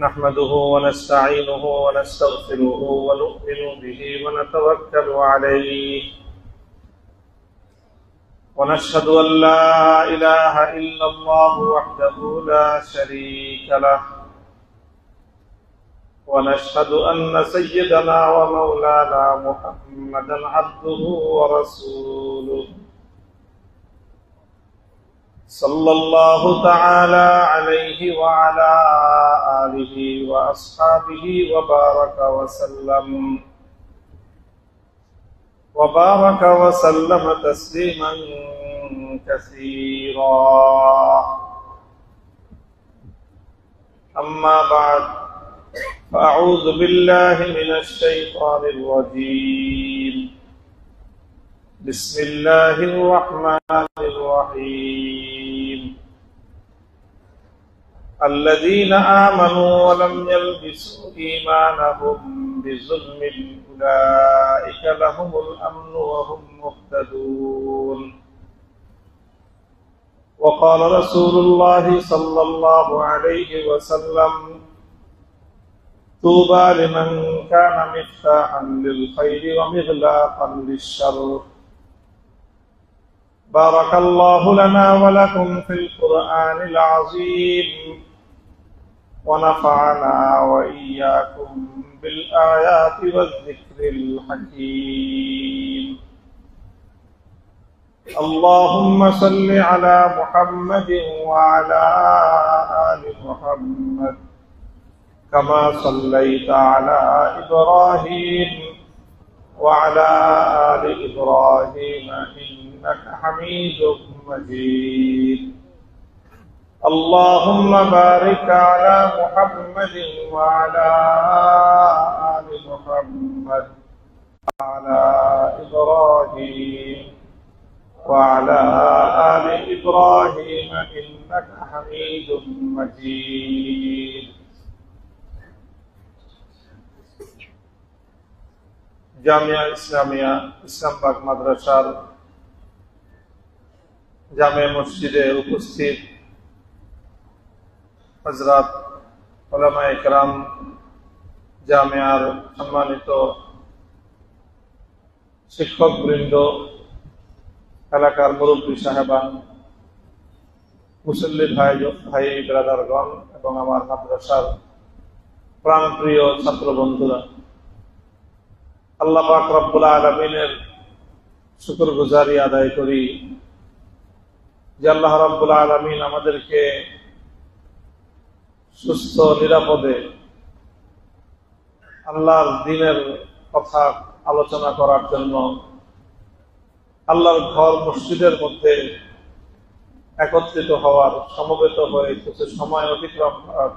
نحمده ونستعينه ونستغفره ونؤمن به ونتوكل عليه ونشهد أن لا إله إلا الله وحده لا شريك له ونشهد أن سيدنا ومولانا محمدا عبده ورسوله صلى الله تعالى عليه وعلى آله وأصحابه وبارك وسلم تسليما كثيرا. أما بعد، فأعوذ بالله من الشيطان الرجيم. بسم الله الرحمن الرحيم. الذين آمنوا ولم يلبسوا إيمانهم بظلم أولئك لهم الأمن وهم مهتدون. وقال رسول الله صلى الله عليه وسلم: طوبى لمن كان مفتاحا للخير ومغلاقا للشر. بارك الله لنا ولكم في القرآن العظيم، ونفعنا وإياكم بالآيات والذكر الحكيم. اللهم صل على محمد وعلى آل محمد كما صليت على إبراهيم وعلى آل إبراهيم إنك حميد مجيد. اللهم بارك على محمد وعلى آل محمد وعلى إبراهيم وعلى آل إبراهيم إنك حميد مجيد. জামিয়া ইসলামিয়া ইসলামবাগ মাদ্রাসার জামে মসজিদে উপস্থিত হযরত উলামায়ে কেরাম, জামিয়ার সম্মানিত শিক্ষকবৃন্দ, এলাকার মুরব্বী সাহেবান, মুসল্লি ভাই ব্রাদারগণ এবং আমার মাদ্রাসার প্রাণপ্রিয় ছাত্র বন্ধুরা, আল্লাহ পাক রব্বুল আলামিনের শুকরগুজারি আদায় করি যে আল্লাহ রব্বুল আলামিন আমাদেরকে সুস্থ নিরাপদে আল্লাহর দ্বীনের কথা আলোচনা করার জন্য আল্লাহর ঘর মসজিদের মধ্যে একত্রিত হওয়ার, সমবেত হয়ে কিছু সময় অতিক্রম করার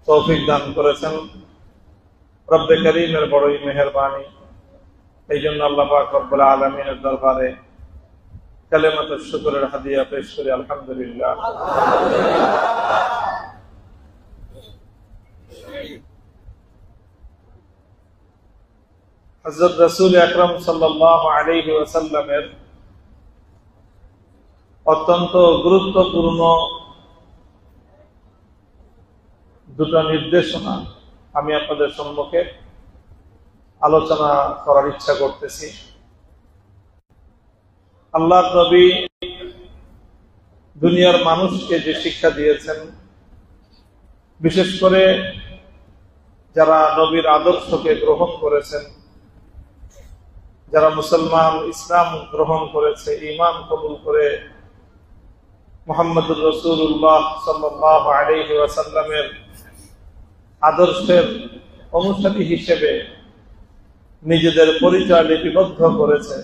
তৌফিক দান করেছেন। রব্বে করিমের বড়ই মেহেরবানি। এই জন্য আল্লাহ পাক রব্বুল আলামিনের দরবারে কালেমাতুশ শুকরের হাদিয়া পেশ করি, আলহামদুলিল্লাহ। হযরত রাসূল আকরাম সাল্লাল্লাহু আলাইহি ওয়াসাল্লামের অত্যন্ত গুরুত্বপূর্ণ দুটো নির্দেশনা আমি আপনাদের সম্মুখে আলোচনা করার ইচ্ছা করতেছি। আল্লাহর নবী দুনিয়ার মানুষকে যে শিক্ষা দিয়েছেন, বিশেষ করে যারা নবীর আদর্শকে গ্রহণ করেছেন, যারা মুসলমান, ইসলাম গ্রহণ করেছে, ঈমান কবুল করে মুহাম্মদুর রাসূলুল্লাহ সাল্লাল্লাহু আলাইহি ওয়াসাল্লামের আদর্শের অনুসারী হিসেবে নিজেদের পরিচয় লিপিবদ্ধ করেছে,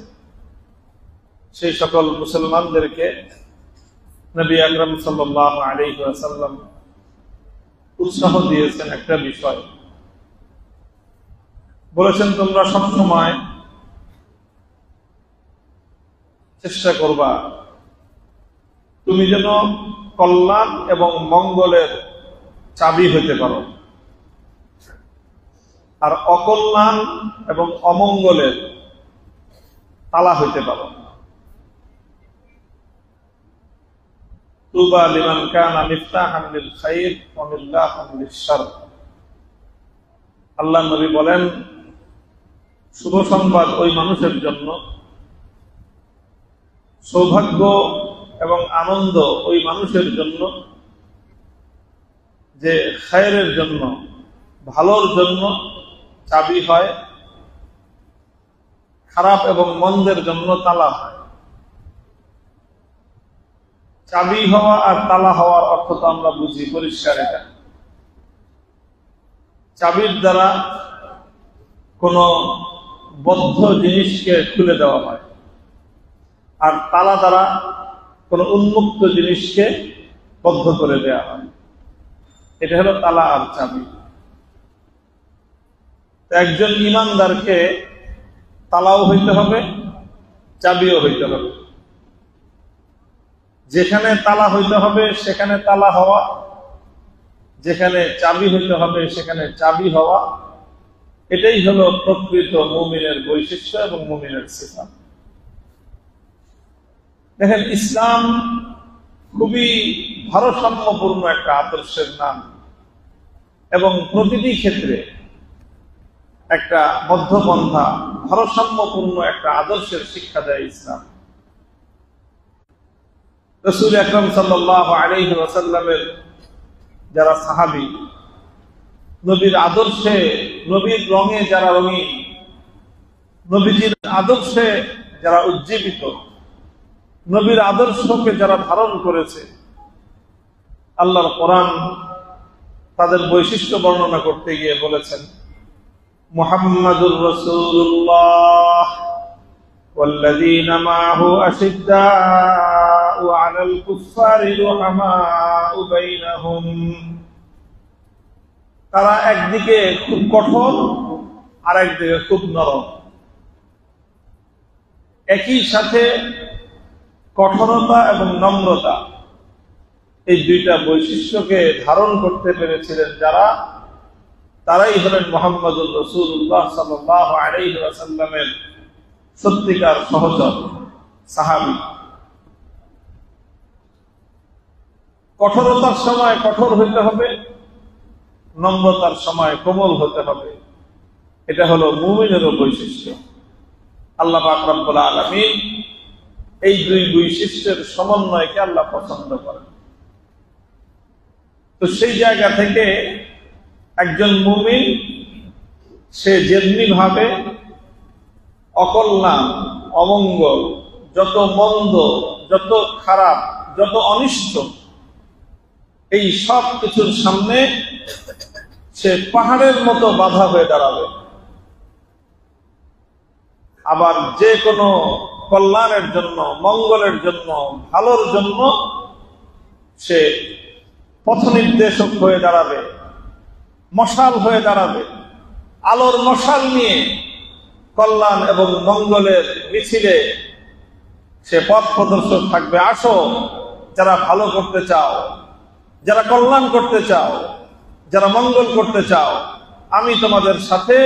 সেই সকল মুসলমানদেরকে নবী আকরাম সাল্লাল্লাহু আলাইহি ওয়াসাল্লাম উৎসাহ দিয়েছেন একটা বিষয়। বলেছেন, তোমরা সবসময় চেষ্টা করবা তুমি যেন কল্যাণ এবং মঙ্গলের চাবি হইতে পারো, আর অকল্যাণ এবং অমঙ্গলের তালা হইতে পারো। তুবা লিমান কানা মিফতাহান লিল খাইর ওয়া মিফতাহান লিশ শার। আল্লাহ নবী বলেন, শুভ সংবাদ ওই মানুষের জন্য, সৌভাগ্য এবং আনন্দ ওই মানুষের জন্য যে খায়রের জন্য, ভালোর জন্য চাবি হয়, খারাপ এবং মন্দের জন্য তালা হয়। চাবি হওয়া আর তালা হওয়ার অর্থ তো আমরা বুঝি পরিষ্কার। এটা চাবির দ্বারা কোন বদ্ধ জিনিসকে খুলে দেওয়া হয়, আর তালা দ্বারা কোন উন্মুক্ত জিনিসকে বদ্ধ করে দেওয়া হয়। এটা হলো তালা আর চাবি। একজন ঈমানদারকে তালাও হইতে হবে, চাবিও হইতে হবে। যেখানে তালা হইতে হবে সেখানে তালা হওয়া, যেখানে চাবি হইতে হবে সেখানে চাবি হওয়া, এটাই হলো প্রকৃত মুমিনের বৈশিষ্ট্য এবং মুমিনের সিফাত। দেখেন, ইসলাম খুবই ভারসাম্যপূর্ণ একটা আদর্শের নাম এবং প্রতিটি ক্ষেত্রে একটা মধ্যপন্থা, ভারসাম্যপূর্ণ একটা আদর্শের শিক্ষা দেয় ইসলাম। রাসূল আকরাম সাল্লাল্লাহু আলাইহি ওয়াসাল্লামের যারা সাহাবী, নবীর আদর্শে, নবীর রঙে যারা রঙিন, নবীজির আদর্শে যারা উজ্জীবিত, নবীর আদর্শকে যারা ধারণ করেছে, আল্লাহর কোরআন তাদের বৈশিষ্ট্য বর্ণনা করতে গিয়ে বলেছেন, মুহাম্মাদুর রাসূলুল্লাহ ওয়াল্লাযীনা মাআহু আশিদ্দাউ আলাল কুফফারি রুহামাউ বাইনাহুম। তারা একদিকে খুব কঠোর আর একদিকে খুব নরম। একই সাথে কঠোরতা এবং নম্রতা, এই দুইটা বৈশিষ্ট্যকে ধারণ করতে পেরেছিলেন যারা, তারাই হলেন মুহাম্মাদুর রাসূলুল্লাহ সাল্লাল্লাহু আলাইহি ওয়াসাল্লামের সত্যিকার সহচর সাহাবী। কঠোরতার সময় কঠোর হইতে হবে, নম্রতার সময় কোমল হতে হবে। এটা হলো মুমিনেরও বৈশিষ্ট্য। আল্লাহ পাক রব্বুল আলামিন এই দুই বৈশিষ্ট্যের সমন্বয়কে আল্লাহ পছন্দ করেন। তো সেই জায়গা থেকে একজন মুমিন সে যেমনি ভাবে অকল্যাণ, অমঙ্গল, যত মন্দ, যত খারাপ, যত অনিষ্ট, এই সব কিছুর সামনে সে পাহাড়ের মতো বাধা হয়ে দাঁড়াবে। আবার যে কোনো কল্যাণের জন্য, মঙ্গলের জন্য, ভালোর জন্য সে পথ নির্দেশক হয়ে দাঁড়াবে, মশাল হয়ে দাঁড়াবে। আলোর মশাল নিয়ে কল্যাণ এবং মঙ্গলের মিছিলে সে পথ প্রদর্শক থাকবে। আসো, যারা ভালো করতে চাও, যারা কল্যাণ করতে চাও, যারা মঙ্গল করতে চাও, আমি তোমাদের সাথে,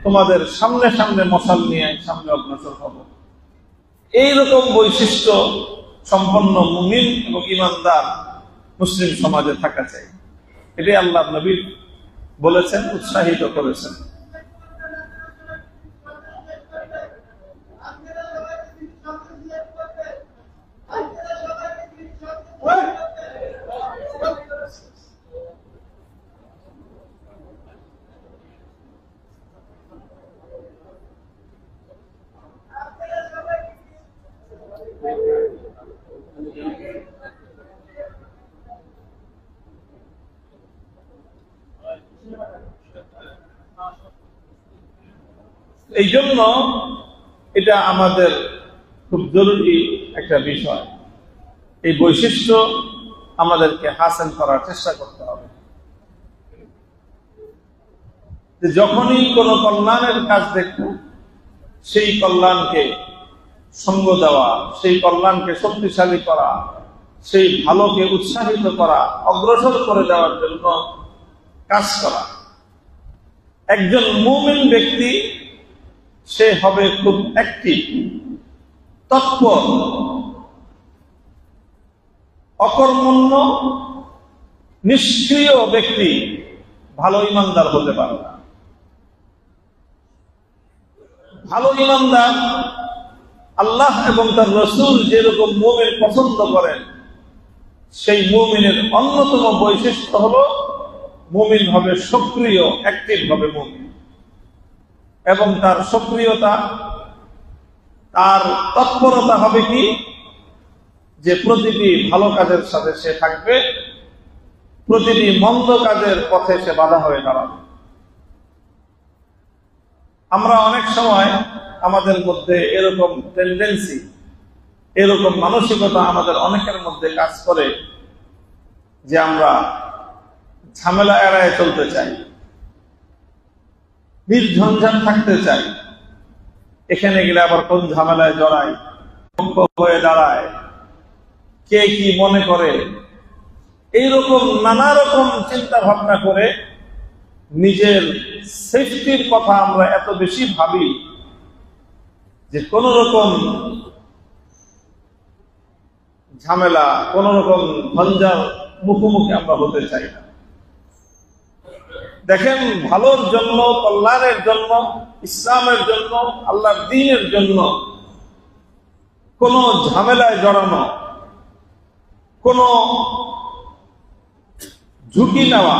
তোমাদের সামনে সামনে মশাল নিয়ে সামনে অগ্রসর হব। এইরকম বৈশিষ্ট্য সম্পন্ন মুমিন এবং ঈমানদার মুসলিম সমাজে থাকা চাই। এটাই আল্লাহ নবী বলেছেন, উৎসাহিত করেছেন। এই জন্য এটা আমাদের খুব জরুরি একটা বিষয়। এই বৈশিষ্ট্য আমাদেরকে হাসিল করার চেষ্টা করতে হবে। যখনই কোনো কল্যাণের কাজ দেখব, সেই কল্যাণকে সঙ্গ দেওয়া, সেই কল্যাণকে শক্তিশালী করা, সেই ভালোকে উৎসাহিত করা, অগ্রসর করে দেওয়ার জন্য কাজ করা। একজন মুমিন ব্যক্তি সে হবে খুব অ্যাক্টিভ, তৎপর, অকর্মণ্য নিষ্ক্রিয় ব্যক্তি ভালো ইমানদার হতে পারে না। ভালো ইমানদার আল্লাহ এবং তার রাসূল যেরকম মুমিন পছন্দ করেন, সেই মুমিনের অন্যতম বৈশিষ্ট্য হলো মুমিন হবে সক্রিয়, অ্যাক্টিভ হবে মুমিন, এবং তার সক্রিয়তা, তার তৎপরতা হবে কি, যে প্রতিটি ভালো কাজের সাথে সে থাকবে, প্রতিটি মন্দ কাজের পথে সে বাধা হয়ে দাঁড়াবে। আমরা অনেক সময় আমাদের মধ্যে এরকম টেন্ডেন্সি, এরকম মানসিকতা আমাদের অনেকের মধ্যে কাজ করে যে আমরা ঝামেলা এড়ায় চলতে চাই, নির্ঝঞ্ঝাট থাকতে চাই। এখানে গেলে আবার কোন ঝামেলায় জড়ায়, হয়ে দাঁড়ায়, কে কি মনে করে, এইরকম নানা রকম চিন্তা ভাবনা করে নিজের সেফটির কথা আমরা এত বেশি ভাবি যে কোন রকম ঝামেলা, কোন রকম ঝঞ্ঝার মুখোমুখি আমরা হতে চাই না। দেখেন, ভালোর জন্য, কল্যাণের জন্য, ইসলামের জন্য, আল্লাহর দ্বীনের জন্য কোন ঝামেলায় জড়ানো, কোন ঝুঁকি নেওয়া,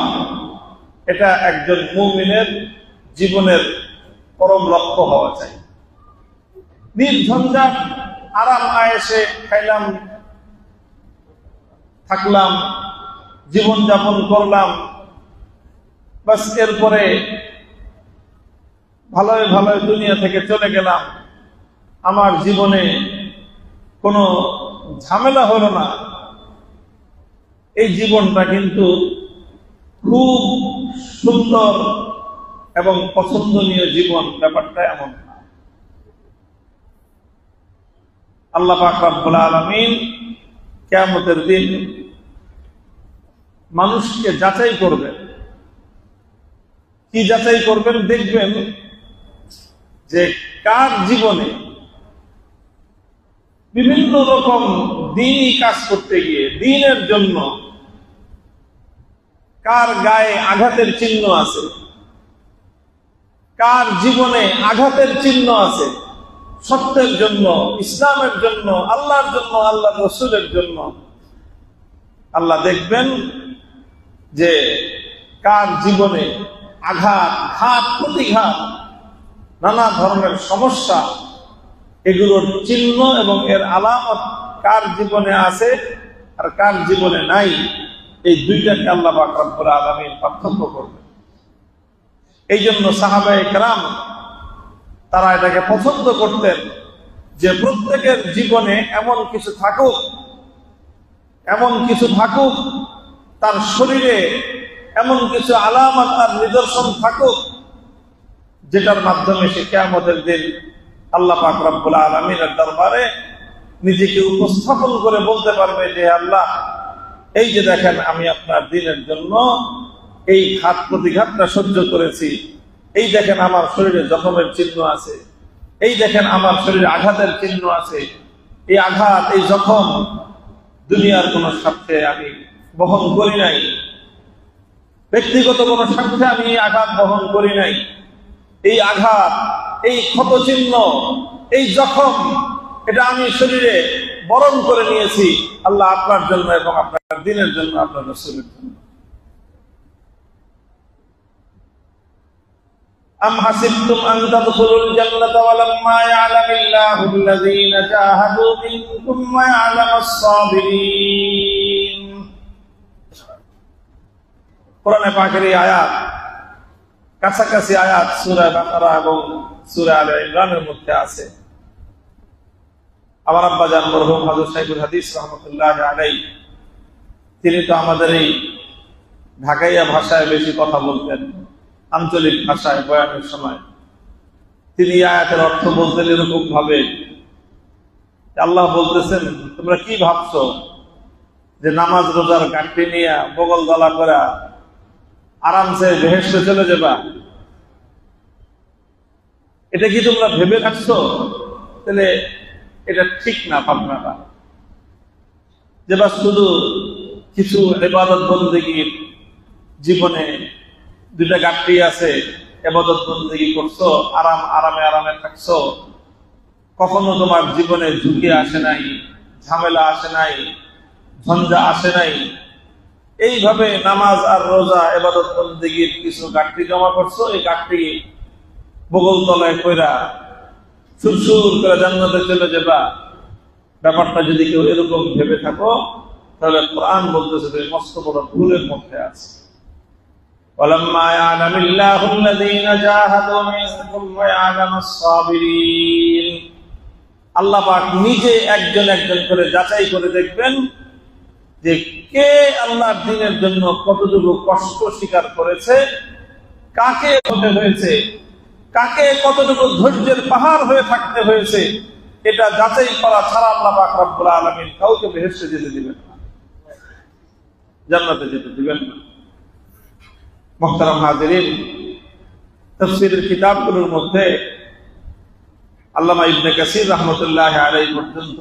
এটা একজন মুমিনের জীবনের পরম লক্ষ্য হওয়া চাই। নির্ঝঞ্ঝাট আরাম আয়েশে খাইলাম, থাকলাম, জীবন যাপন করলাম, বাস এরপরে ভালোই ভালোই দুনিয়া থেকে চলে গেলাম, আমার জীবনে কোনো ঝামেলা হলো না, এই জীবনটা কিন্তু খুব সুন্দর এবং পছন্দনীয় জীবন, ব্যাপারটা এমন না। আল্লাহ পাক রব্বুল আলামিন কিয়ামতের দিন মানুষকে যাচাই করবেন। কি যাচাই করবেন? দেখবেন যে কার জীবনে বিভিন্ন রকম দ্বীনি কাজ করতে গিয়ে, দ্বীনের জন্য কার গায়ে আঘাতের চিহ্ন আছে, কার জীবনে আঘাতের চিহ্ন আছে, সত্যের জন্য, ইসলামের জন্য, আল্লাহর জন্য, আল্লাহর রাসূলের জন্য। আল্লাহ দেখবেন যে কার জীবনে আঘাত, ঘাত, প্রতিঘাত, নানা ধরনের সমস্যা, এগুলোর চিহ্ন এবং এর আলামত কার জীবনে আছে আর কার জীবনে নাই, এই দুইটাকে আল্লাহ পাক রব্বুল আলামিন পার্থক্য করবেন। এই জন্য সাহাবায়ে কেরাম তারা এটাকে পছন্দ করতেন যে প্রত্যেকের জীবনে এমন কিছু থাকুক, এমন কিছু থাকুক, তার শরীরে এমন কিছু আলামত আর নিদর্শন থাকুক, যেটার মাধ্যমে সে কিয়ামতের দিন আল্লাহ পাক রব্বুল আলামিনের দরবারে নিজেকে উপস্থাপন করে বলতে পারবে যে আল্লাহ, এই যে দেখেন আমি আপনার দ্বীনের জন্য এই ঘাত প্রতিঘাতটা সহ্য করেছি, এই দেখেন আমার শরীরে জখমের চিহ্ন আছে, এই দেখেন আমার শরীরে আঘাতের চিহ্ন আছে, এই আঘাত, এই জখম দুনিয়ার কোন স্বার্থে আমি বহন করি নাই, ব্যক্তিগত কোন স্বার্থে আমি এই আঘাত বহন করি নাই, এই আঘাত, এই ক্ষত চিহ্ন, এই জখম, এটা আমি শরীরে বরণ করে নিয়েছি আল্লাহ আপনার জন্য এবং আপনার দ্বীনের জন্য, আপনার রাসূলের জন্য। আম হাসিবতুম আন তাদখুলুল জান্নাতা ওয়ালাম্মা ইয়া'লামিল্লাহু আল্লাযীনা জাহাদু মিনকুম ওয়া ইয়া'লামাস সাবিরিন। কোরআনে পাকের এই আয়াত, কাছাকাছি আয়াত সূরা বাকারা এবং সূরা আলে ইমরানের মধ্যে আছে। আমার আব্বাজান মরহুম হযরত শাইখুল হাদিস রাহমাতুল্লাহি আলাইহি, তিনি তো আমাদের এই ঢাকাইয়া ভাষায় বেশি কথা বলতেন, আঞ্চলিক ভাষায় বয়ানের সময়। তিনি আয়াতের অর্থ বলতেন এরকম ভাবে, আল্লাহ বলতেছেন, তোমরা কি ভাবছো যে নামাজ রোজার ঘাটতি নিয়ে বগল দলা করে আরামসে বেহেশতে চলে যাবা? এটা কি তোমরা ভেবে রাখছো? তাহলে এটা ঠিক না ভাবনাটা। যে বা শুধু কিছু ইবাদত বন্দেগীর জীবনে দুইটা ঘাটতি আছে, ইবাদত বন্দেগী করছো, আরামে আরামে থাকছো, কখনো তোমার জীবনে ঝুঁকি আসে নাই, ঝামেলা আসে নাই, ঝঞ্ঝা আসে নাই, এইভাবে নামাজ আর রোজা ইবাদত বন্দেগীর কিছু ঘাটতি জমা করছো, এই ঘাটতি বগল তলায় কইরা সুরসুর করে জান্নাতে চলে যাবা, ব্যাপারটা যদি কেউ এরকম ভেবে থাকো, তাহলে কোরআন বলতেছে যে মস্ত বড় ভুলের মধ্যে আছে। ওয়ালাম্মা ইয়ালামিল্লাহু আল্লাযীনা জাহাদু মিনকুম ওয়া ইয়ালামাস সাবিরিন। আল্লাহ পাক নিজে একজন একজন করে যাচাই করে দেখবেন যে কে আল্লাহর দ্বীনের জন্য কতটুকু কষ্ট স্বীকার করেছে, কাকে হতে হয়েছে, কাকে কতটুকু ধৈর্যের পাহাড় হয়ে থাকতে হয়েছে, এটা যাচাই করা ছাড়া আল্লাহ পাক রব্বুল আলামিন কাউকে বেহেশতে যেতে দিবেন না, জান্নাতে যেতে দিবেন না। মুহতারাম হাজিরিন, তাফসীরের কিতাবগুলোর মধ্যে আল্লামা ইবনে কাসির রাহমাতুল্লাহি আলাইহি পর্যন্ত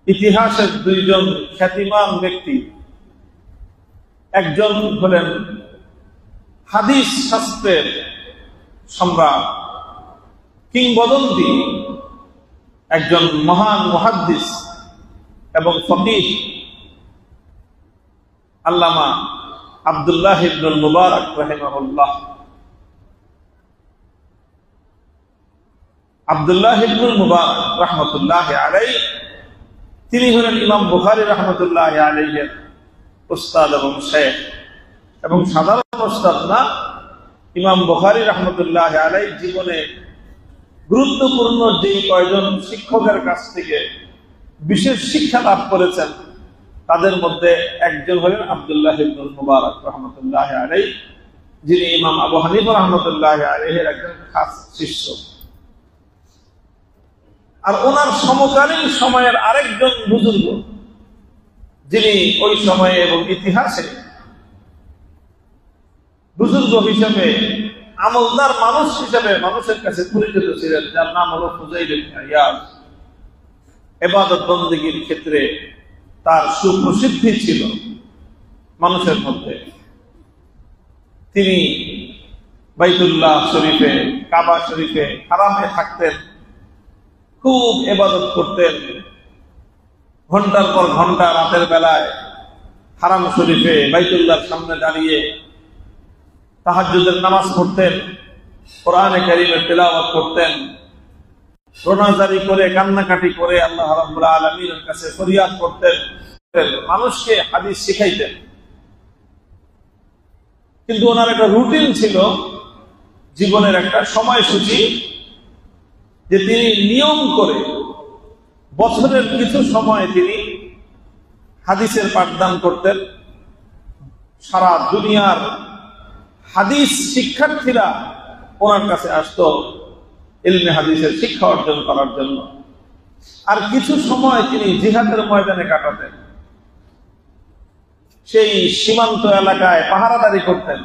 ইতিহাসের দুইজন খ্যাতিমান ব্যক্তি, একজন হলেন হাদিস শাস্ত্রের সম্রাট, কিংবদন্তি একজন মহান মুহাদ্দিস এবং ফকিহ আল্লামা আব্দুল্লাহ ইবনুল মুবারক রাহিমাহুল্লাহ। আব্দুল্লাহ ইবনুল মুবারক রাহমাতুল্লাহি আলাইহি তিনি হলেন ইমাম বুখারী রাহমাতুল্লাহি আলাইহির উস্তাদ এবং শেখ, এবং সাধারণ উস্তাদ না, ইমাম বুখারী রাহমাতুল্লাহি আলাইহি জীবনে গুরুত্বপূর্ণ যে কয়জন শিক্ষকের কাছ থেকে বিশেষ শিক্ষা লাভ করেছেন তাদের মধ্যে একজন হলেন আব্দুল্লাহ ইবনুল মুবারক রাহমাতুল্লাহি আলাইহি, যিনি ইমাম আবু হানিফা রাহমাতুল্লাহি আলাইহির একজন খাস শিষ্য। আর ওনার সমকালীন সময়ের আরেকজন বুজুর্গ, যিনি ওই সময়ে এবং ইতিহাসে বুজুর্গ হিসেবে, আমলদার মানুষ হিসেবে মানুষের কাছে পরিচিত ছিলেন, যার নাম হলো ফুযাইল ইবনে ইয়াদ। ইবাদত বন্দেগীর ক্ষেত্রে তার সুপ্রসিদ্ধি ছিল মানুষের মধ্যে। তিনি বাইতুল্লাহ শরীফে, কাবা শরীফে, হারামে থাকতেন, খুব ইবাদত করতেন, ঘন্টার পর ঘন্টা রাতের বেলায় হারাম শরীফে বাইতুল্লাহর সামনে দাঁড়িয়ে তাহাজ্জুদের নামাজ পড়তেন, কোরআনে কারীমের তিলাওয়াত করতেন, রোনাজারি করে কান্নাকাটি করে আল্লাহ রাব্বুল আলামিনের কাছে ফরিয়াদ করতেন, মানুষকে হাদিস শিখাইতেন। কিন্তু ওনার একটা রুটিন ছিল, জীবনের একটা সময়সূচি, যে তিনি নিয়ম করে বছরের কিছু সময় তিনি হাদিসের পাঠদান করতেন। সারা দুনিয়ার হাদিস শিক্ষার্থীরা ওনার কাছে আসতো ইলমে হাদিসের শিক্ষা অর্জন করার জন্য। আর কিছু সময় তিনি জিহাদের ময়দানে কাটাতেন, সেই সীমান্ত এলাকায় পাহারাদারি করতেন।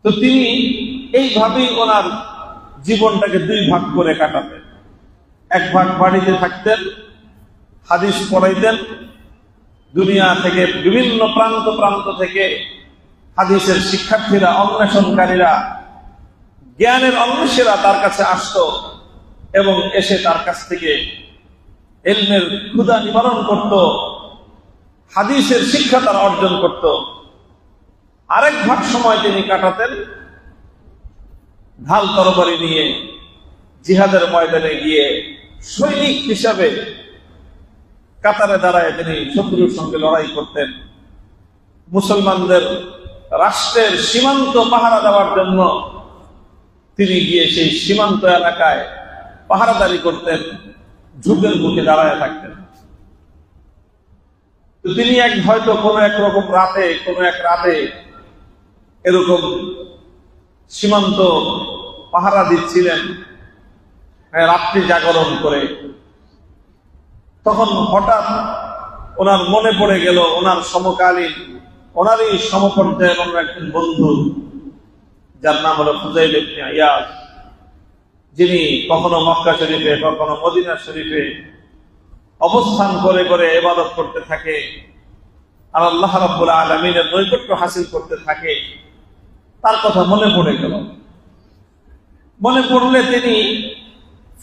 তো তিনি এইভাবেই ওনার জীবনটাকে দুই ভাগ করে কাটাতেন। এক ভাগ বাড়িতে থাকতেন, হাদিস পড়াইতেন, দুনিয়া থেকে বিভিন্ন প্রান্ত প্রান্ত থেকে হাদিসের শিক্ষার্থীরা, অন্বেষণকারীরা, জ্ঞানের অন্বেষীরা তার কাছে আসতো এবং এসে তার কাছ থেকে ইলমের ক্ষুধা নিবারণ করত, হাদিসের শিক্ষা তারা অর্জন করত। আরেক ভাগ সময় তিনি কাটাতেন ঢাল তরবারি নিয়ে জিহাদের ময়দানে গিয়ে সৈনিক হিসাবে কাতারে দাঁড়ায় তিনি শত্রুর সঙ্গে লড়াই করতেন। মুসলমানদের রাষ্ট্রের সীমান্ত পাহারা দেওয়ার জন্য তিনি গিয়ে সেই সীমান্ত এলাকায় পাহারাদারি করতেন, যুদ্ধের মুখে দাঁড়ায় থাকতেন। তো তিনি হয়তো কোনো এক রাতে এরকম সীমান্ত পাহারা দিচ্ছিলেন, রাত্রি জাগরণ করে। তখন হঠাৎ ওনার মনে পড়ে গেল ওনার সমকালীন, ওনারই সমপর্যায়ের অন্য একজন বন্ধু, যার নাম হলো ফুযাইল ইবনে ইয়াদ, যিনি কখনো মক্কা শরীফে, কখনো মদিনা শরীফে অবস্থান করে করে ইবাদত করতে থাকে আর আল্লাহ রাব্বুল আলামিনের নৈকট্য হাসিল করতে থাকে, তার কথা মনে পড়ে গেল। মনে পড়লে তিনি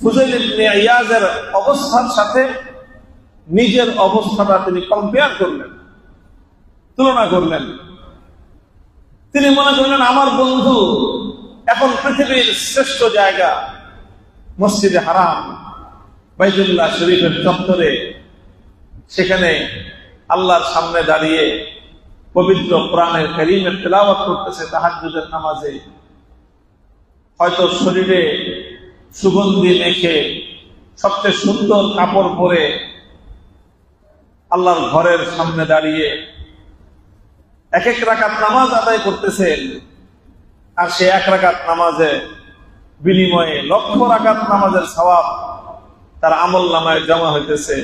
ফুজাইল ইবনে ইয়াজের অবস্থার সাথে নিজের অবস্থাটা তিনি কম্পেয়ার করলেন, তুলনা করলেন। তিনি মনে করলেন আমার বন্ধু এখন পৃথিবীর শ্রেষ্ঠ জায়গা মসজিদে হারাম বাইতুল্লাহ শরীফের চত্বরে, সেখানে আল্লাহর সামনে দাঁড়িয়ে পবিত্র কোরআনের কারীমের তেলাওয়াত করতেছে তাহাজ্জুদের নামাজে, হয়তো শরীরে সুগন্ধি মেখে সবচেয়ে সুন্দর কাপড় পরে আল্লাহর ঘরের সামনে দাঁড়িয়ে এক এক রাকাত নামাজ আদায় করতেছেন। আর সে এক রাকাত নামাজে বিনিময়ে লক্ষ রাকাত নামাজের সওয়াব তার আমল নামায় জমা হইতেছে।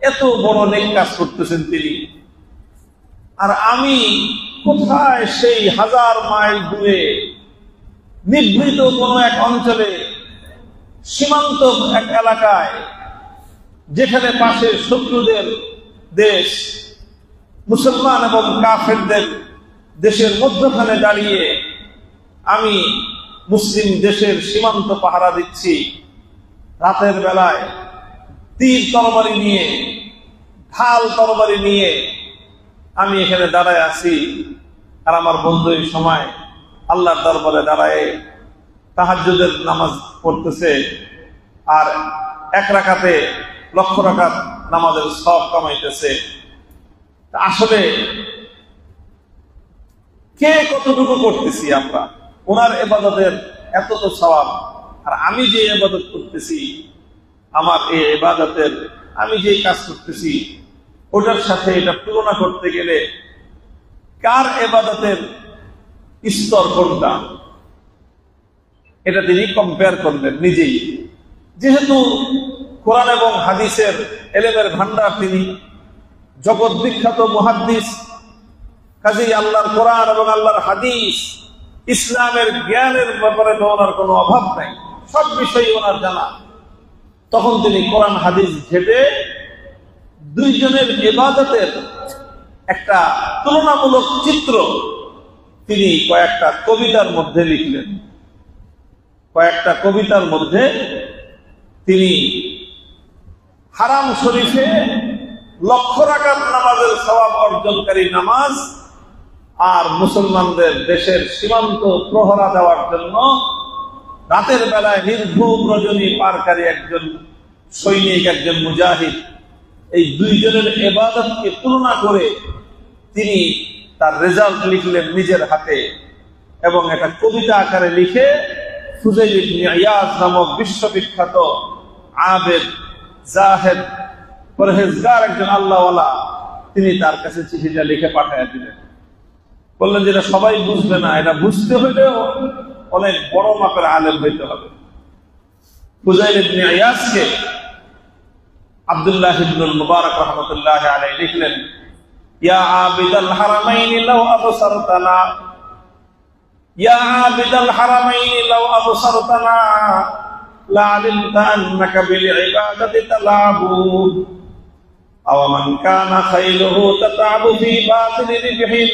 এত বড় নেক কাজ করতেছেন তিনি, আর আমি কোথায় সেই 1000 মাইল দূরে নিভৃত কোন এক অঞ্চলে, সীমান্ত এক এলাকায়, যেখানে পাশে শত্রুদের দেশ, মুসলমান এবং কাফেরদের দেশের মধ্যখানে দাঁড়িয়ে আমি মুসলিম দেশের সীমান্ত পাহারা দিচ্ছি। রাতের বেলায় তীর তরবারি নিয়ে, ঢাল তরবারি নিয়ে আমি এখানে দাঁড়ায় আছি, আর আমার বন্ধু এই সময় আল্লাহর দরবারে দাঁড়ায় তাহাজ্জুদের নামাজ পড়তেছে, আর এক রাকাতে লক্ষ রাকাত নামাজের সওয়াব কামাইতেছে। আসলে কে কতটুকু করতেছি আমরা? ওনার ইবাদতের এত তো সওয়াব, আর আমি যে ইবাদত করতেছি, আমার এই ইবাদতের আমি যে কাজ করতেছি, ওটার সাথে এটা তুলনা করতে গেলে কার ইবাদতের স্তর কোনটা, এটা তিনি কম্পেয়ার করলেন নিজেই। যেহেতু কোরআন এবং হাদিসের ইলমের ভান্ডার, তিনি জগৎ বিখ্যাত মুহাদ্দিস, কাজেই আল্লাহর কোরআন এবং আল্লাহর হাদিস, ইসলামের জ্ঞানের ব্যাপারে তো ওনার কোনো অভাব নাই, সব বিষয়ই ওনার জানা। তখন তিনি কোরআন হাদিস ঘেটে দুইজনের ইবাদতের একটা তুলনামূলক চিত্র তিনি কয়েকটা কবিতার মধ্যে লিখলেন। কয়েকটা কবিতার মধ্যে তিনি হারাম শরীফে লক্ষ রাকাত নামাজের সওয়াব অর্জনকারী নামাজ, আর মুসলমানদের দেশের সীমান্ত প্রহরা দেওয়ার জন্য রাতের বেলায় নির্ঘুম রজনী পারকারী একজন সৈনিক, একজন মুজাহিদ, এই দুইজনের ইবাদতকে তুলনা করে তিনি তার রেজাল্ট লিখলেন নিজের হাতে, এবং একটা কবিতা আকারে লিখে ফুজাইল ইবনে ইয়াজ নামক বিশ্ববিখ্যাত আবেদ, জাহেদ, পরহেজগার একজন আল্লাহওয়ালা, তিনি তার কাছে চিঠিটা লিখে পাঠিয়ে দিলেন। বললেন যেটা সবাই বুঝবে না, এটা বুঝতে হলেও অনেক বড় মাপের আলেম হইতে হবে। ফুজাইল ইবনে ইয়াজকে আব্দুল্লাহ ইবনুল মুবারক রাহমাতুল্লাহ আলাইহি লিখলেন, ইয়া আবিদাল হারামাইন লাউ আবসারতানা, ইয়া আবিদাল হারামাইন লাউ আবসারতানা লা আলিমতা আন্নাকা বিল ইবাদাতি তালাবু আও মান কানা খাইলুহু তাতাবু ফি বাতিল রিবহিন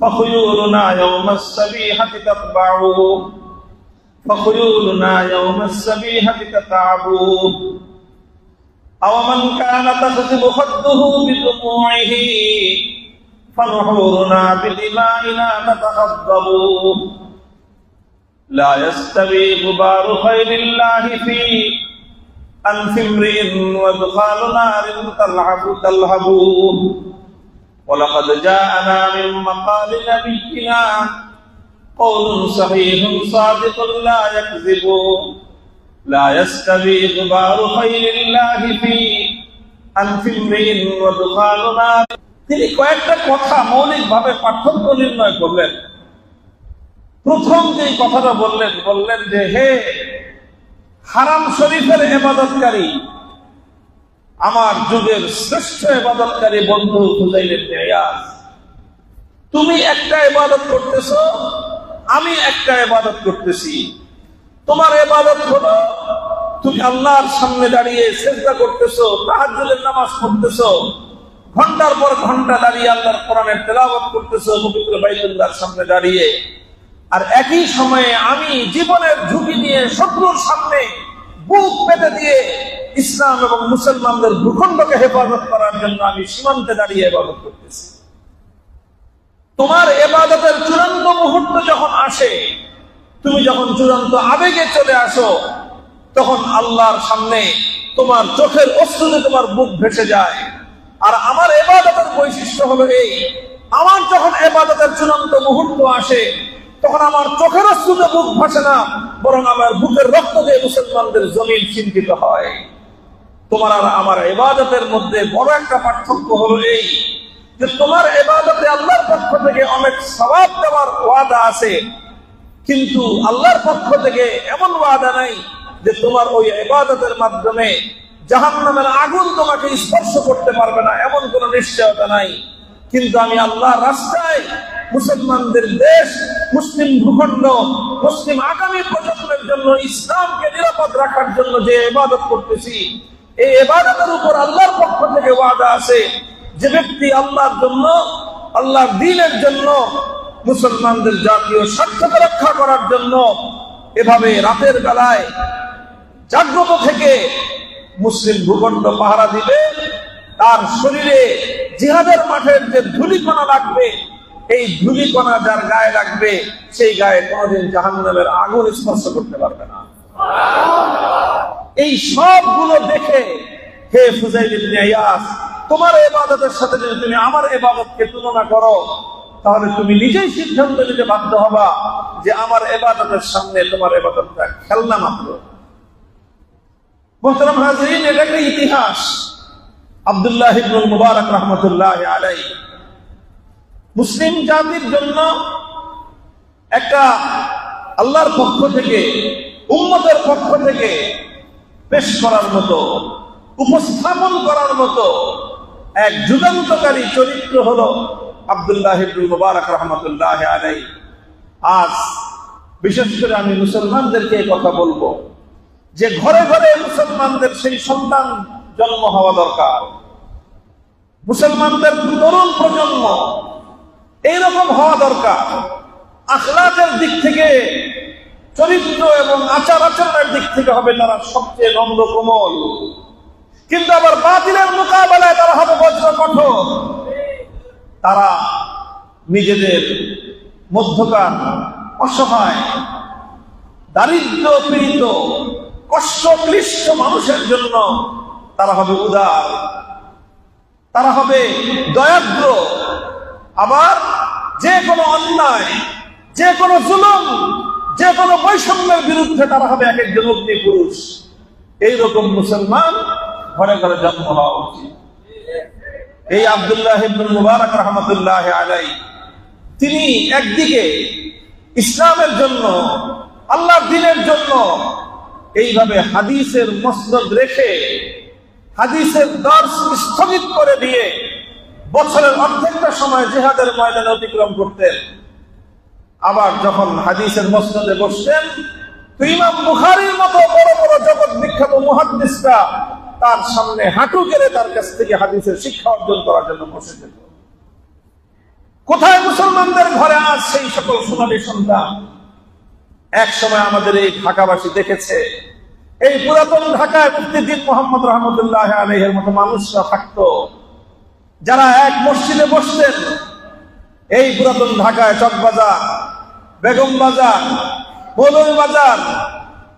فخيولنا يوم السبيحة تتبع فخيولنا يوم السبيحة تتعب أو من كان تخزب خده بدموعه فنحورنا بدمائنا نتخضب لا يستوي غبار خير الله في أنف امرئ وادخال نار تلهب ولقد جاءنا من مقال نبينا قول صحيح صادق لا يكذب لا يستوي غبار خير الله في أنف امرئ وادخال نار। তিনি কয়েকটা কথা মৌলিকভাবে পার্থক্য নির্ণয় করলেন। প্রথম যে কথাটা বললেন যে হে হারাম শরীফের ইবাদতকারী, আমার যুগের শ্রেষ্ঠ ইবাদতকারী বন্ধু ফুজাইল ইবনে ইয়াজ, তুমি একটা ইবাদত করতেছো, আমি একটা ইবাদত করতেছি। তোমার ইবাদত হলো তুমি আল্লাহর সামনে দাঁড়িয়ে সিজদা করতেছো, তাহাজ্জুদের নামাজ পড়তেছো, ঘন্টার পর ঘন্টা দাঁড়িয়ে আল্লাহর কোরআনের তেলাওয়াত করতেছো পবিত্র বাইতুল্লাহর সামনে দাঁড়িয়ে, আর একই সময়ে আমি জীবনের ঝুঁকি নিয়ে শত্রুর সামনে বুক পেতে দিয়ে ইসলাম এবং মুসলমানদের ভূখণ্ডকে হেফাজত করার জন্য আমি সীমান্তে দাঁড়িয়ে ইবাদত করতেছি। তোমার ইবাদতের চূড়ান্ত মুহূর্ত যখন আসে, তুমি যখন চূড়ান্ত আবেগে চলে আসো, তখন আল্লাহর সামনে তোমার চোখের অশ্রুতে তোমার বুক ভেসে যায়। আর আমার ইবাদতের বৈশিষ্ট্য হলো এই, আমার যখন ইবাদতের চূড়ান্ত মুহূর্ত আসে, তখন আমার চোখের অশ্রুতে বুক ভাসে না, বরং আমার বুকের রক্ত দিয়ে মুসলমানদের জমিন চিন্তিত হয়। তোমার আর আমার ইবাদতের মধ্যে বড় একটা পার্থক্য হলো এই যে তোমার ইবাদতে আল্লাহর পক্ষ থেকে অনেক সওয়াব দেওয়ার ওয়াদা আছে, কিন্তু আল্লাহর পক্ষ থেকে এমন ওয়াদা নাই যে তোমার ওই ইবাদতের মাধ্যমে জাহান্নামের আগুন তোমাকে স্পর্শ করতে পারবে না, এমন কোনো নিশ্চয়তা নাই। কিন্তু আমি আল্লাহর রাস্তায় মুসলমানদের দেশ, মুসলিম ভূখণ্ড, মুসলিম আগামী প্রজন্মের জন্য ইসলামকে নিরাপদ রাখার জন্য যে ইবাদত করতেছি, এই ইবাদতের উপর আল্লাহর পক্ষ থেকে ওয়াদা আছে যে ব্যক্তি আল্লাহর জন্য, আল্লাহর দ্বীনের জন্য, মুসলমানদের জাতীয় স্বার্থকে রক্ষা করার জন্য এভাবে রাতের বেলায় জাগ্রত থেকে মুসলিম ভূখণ্ড পাহারা দিবে, তার শরীরে জিহাদের মাঠের যে ধূলিকণা লাগবে, এই ধূলিকণা যার গায়ে লাগবে, সেই গায়ে কোনোদিন জাহান্নামের আগুন স্পর্শ করতে পারবে না। এই সবগুলো দেখে হে ফুজাইল ইবনে ইয়াস, তোমার ইবাদতের সাথে যদি তুমি আমার ইবাদতকে তুলনা করো, তাহলে তুমি নিজেই সিদ্ধান্ত নিতে বাধ্য হবা যে আমার ইবাদতের সামনে তোমার ইবাদতটা খেলনা মাত্র। মুহতারাম হাজিরিন, এটা একটা ইতিহাস। আব্দুল্লাহ ইবনুল মুবারক রাহমাতুল্লাহি আলাইহি মুসলিম জাতির জন্য একটা আল্লাহর পক্ষ থেকে, উম্মতের পক্ষ থেকে পেশ করার মতো, উপস্থাপন করার মতো এক যুগান্তকারী চরিত্র হলো আব্দুল্লাহ ইবনুল মুবারক রাহমাতুল্লাহি আলাইহি। আজ বিশেষ করে আমি মুসলমানদেরকে কথা বলবো যে ঘরে ঘরে মুসলমানদের সেই সন্তান জন্ম হওয়া দরকার। মুসলমানদের তরুণ প্রজন্ম এইরকম হওয়া দরকার, আখলাকের দিক থেকে, চরিত্র এবং আচার আচরণের দিক থেকে হবে তারা সবচেয়ে নম্র কোমল, কিন্তু আবার বাতিলের মোকাবেলায় তারা হবে বজ্র কঠোর। তারা নিজেদের মধ্যকার অসহায়, দারিদ্র পীড়িত, কষ্ট ক্লিষ্ট মানুষের জন্য তারা হবে উদার, তারা হবে দয়াদ্র। আবার যে কোনো অন্যায়, যে কোনো জুলুম, যে কোনো বৈষম্যের বিরুদ্ধে তারা হবে এক একজন অগ্নি পুরুষ। এইরকম মুসলমান ঘরে ঘরে জন্ম হওয়া উচিত। এই আব্দুল্লাহ ইবনুল মুবারক রাহমাতুল্লাহি আলাইহি তিনি একদিকে ইসলামের জন্য, আল্লাহর দ্বীনের জন্য এইভাবে হাদিসের মসনদ রেখে, হাদিসের দর্শ স্থগিত করে দিয়ে বছরের অর্ধেকটা সময় জিহাদের ময়দানে অতিক্রম করতেন। আবার যখন হাদিসের মসনদে বসতেন, তো ইমাম বুখারীর মতো বড় বড় জগৎ বিখ্যাত মুহাদ্দিসরা তার সামনে হাঁটু গেড়ে তার কাছ থেকে হাদিসের শিক্ষা অর্জন করার জন্য বসে যেত। কোথায় মুসলমানদের ঘরে আজ সেই সকল সোনালী সন্তান? এক সময় আমাদের এই ঢাকাবাসী দেখেছে, এই পুরাতন ঢাকায় মুফতি দ্বীন মুহাম্মদ রাহমাতুল্লাহি আলাইহির মতো মানুষরা থাকতো, যারা এক মসজিদে বসতেন। এই পুরাতন ঢাকায় চকবাজার, বেগম বাজার, মৌলভী বাজার,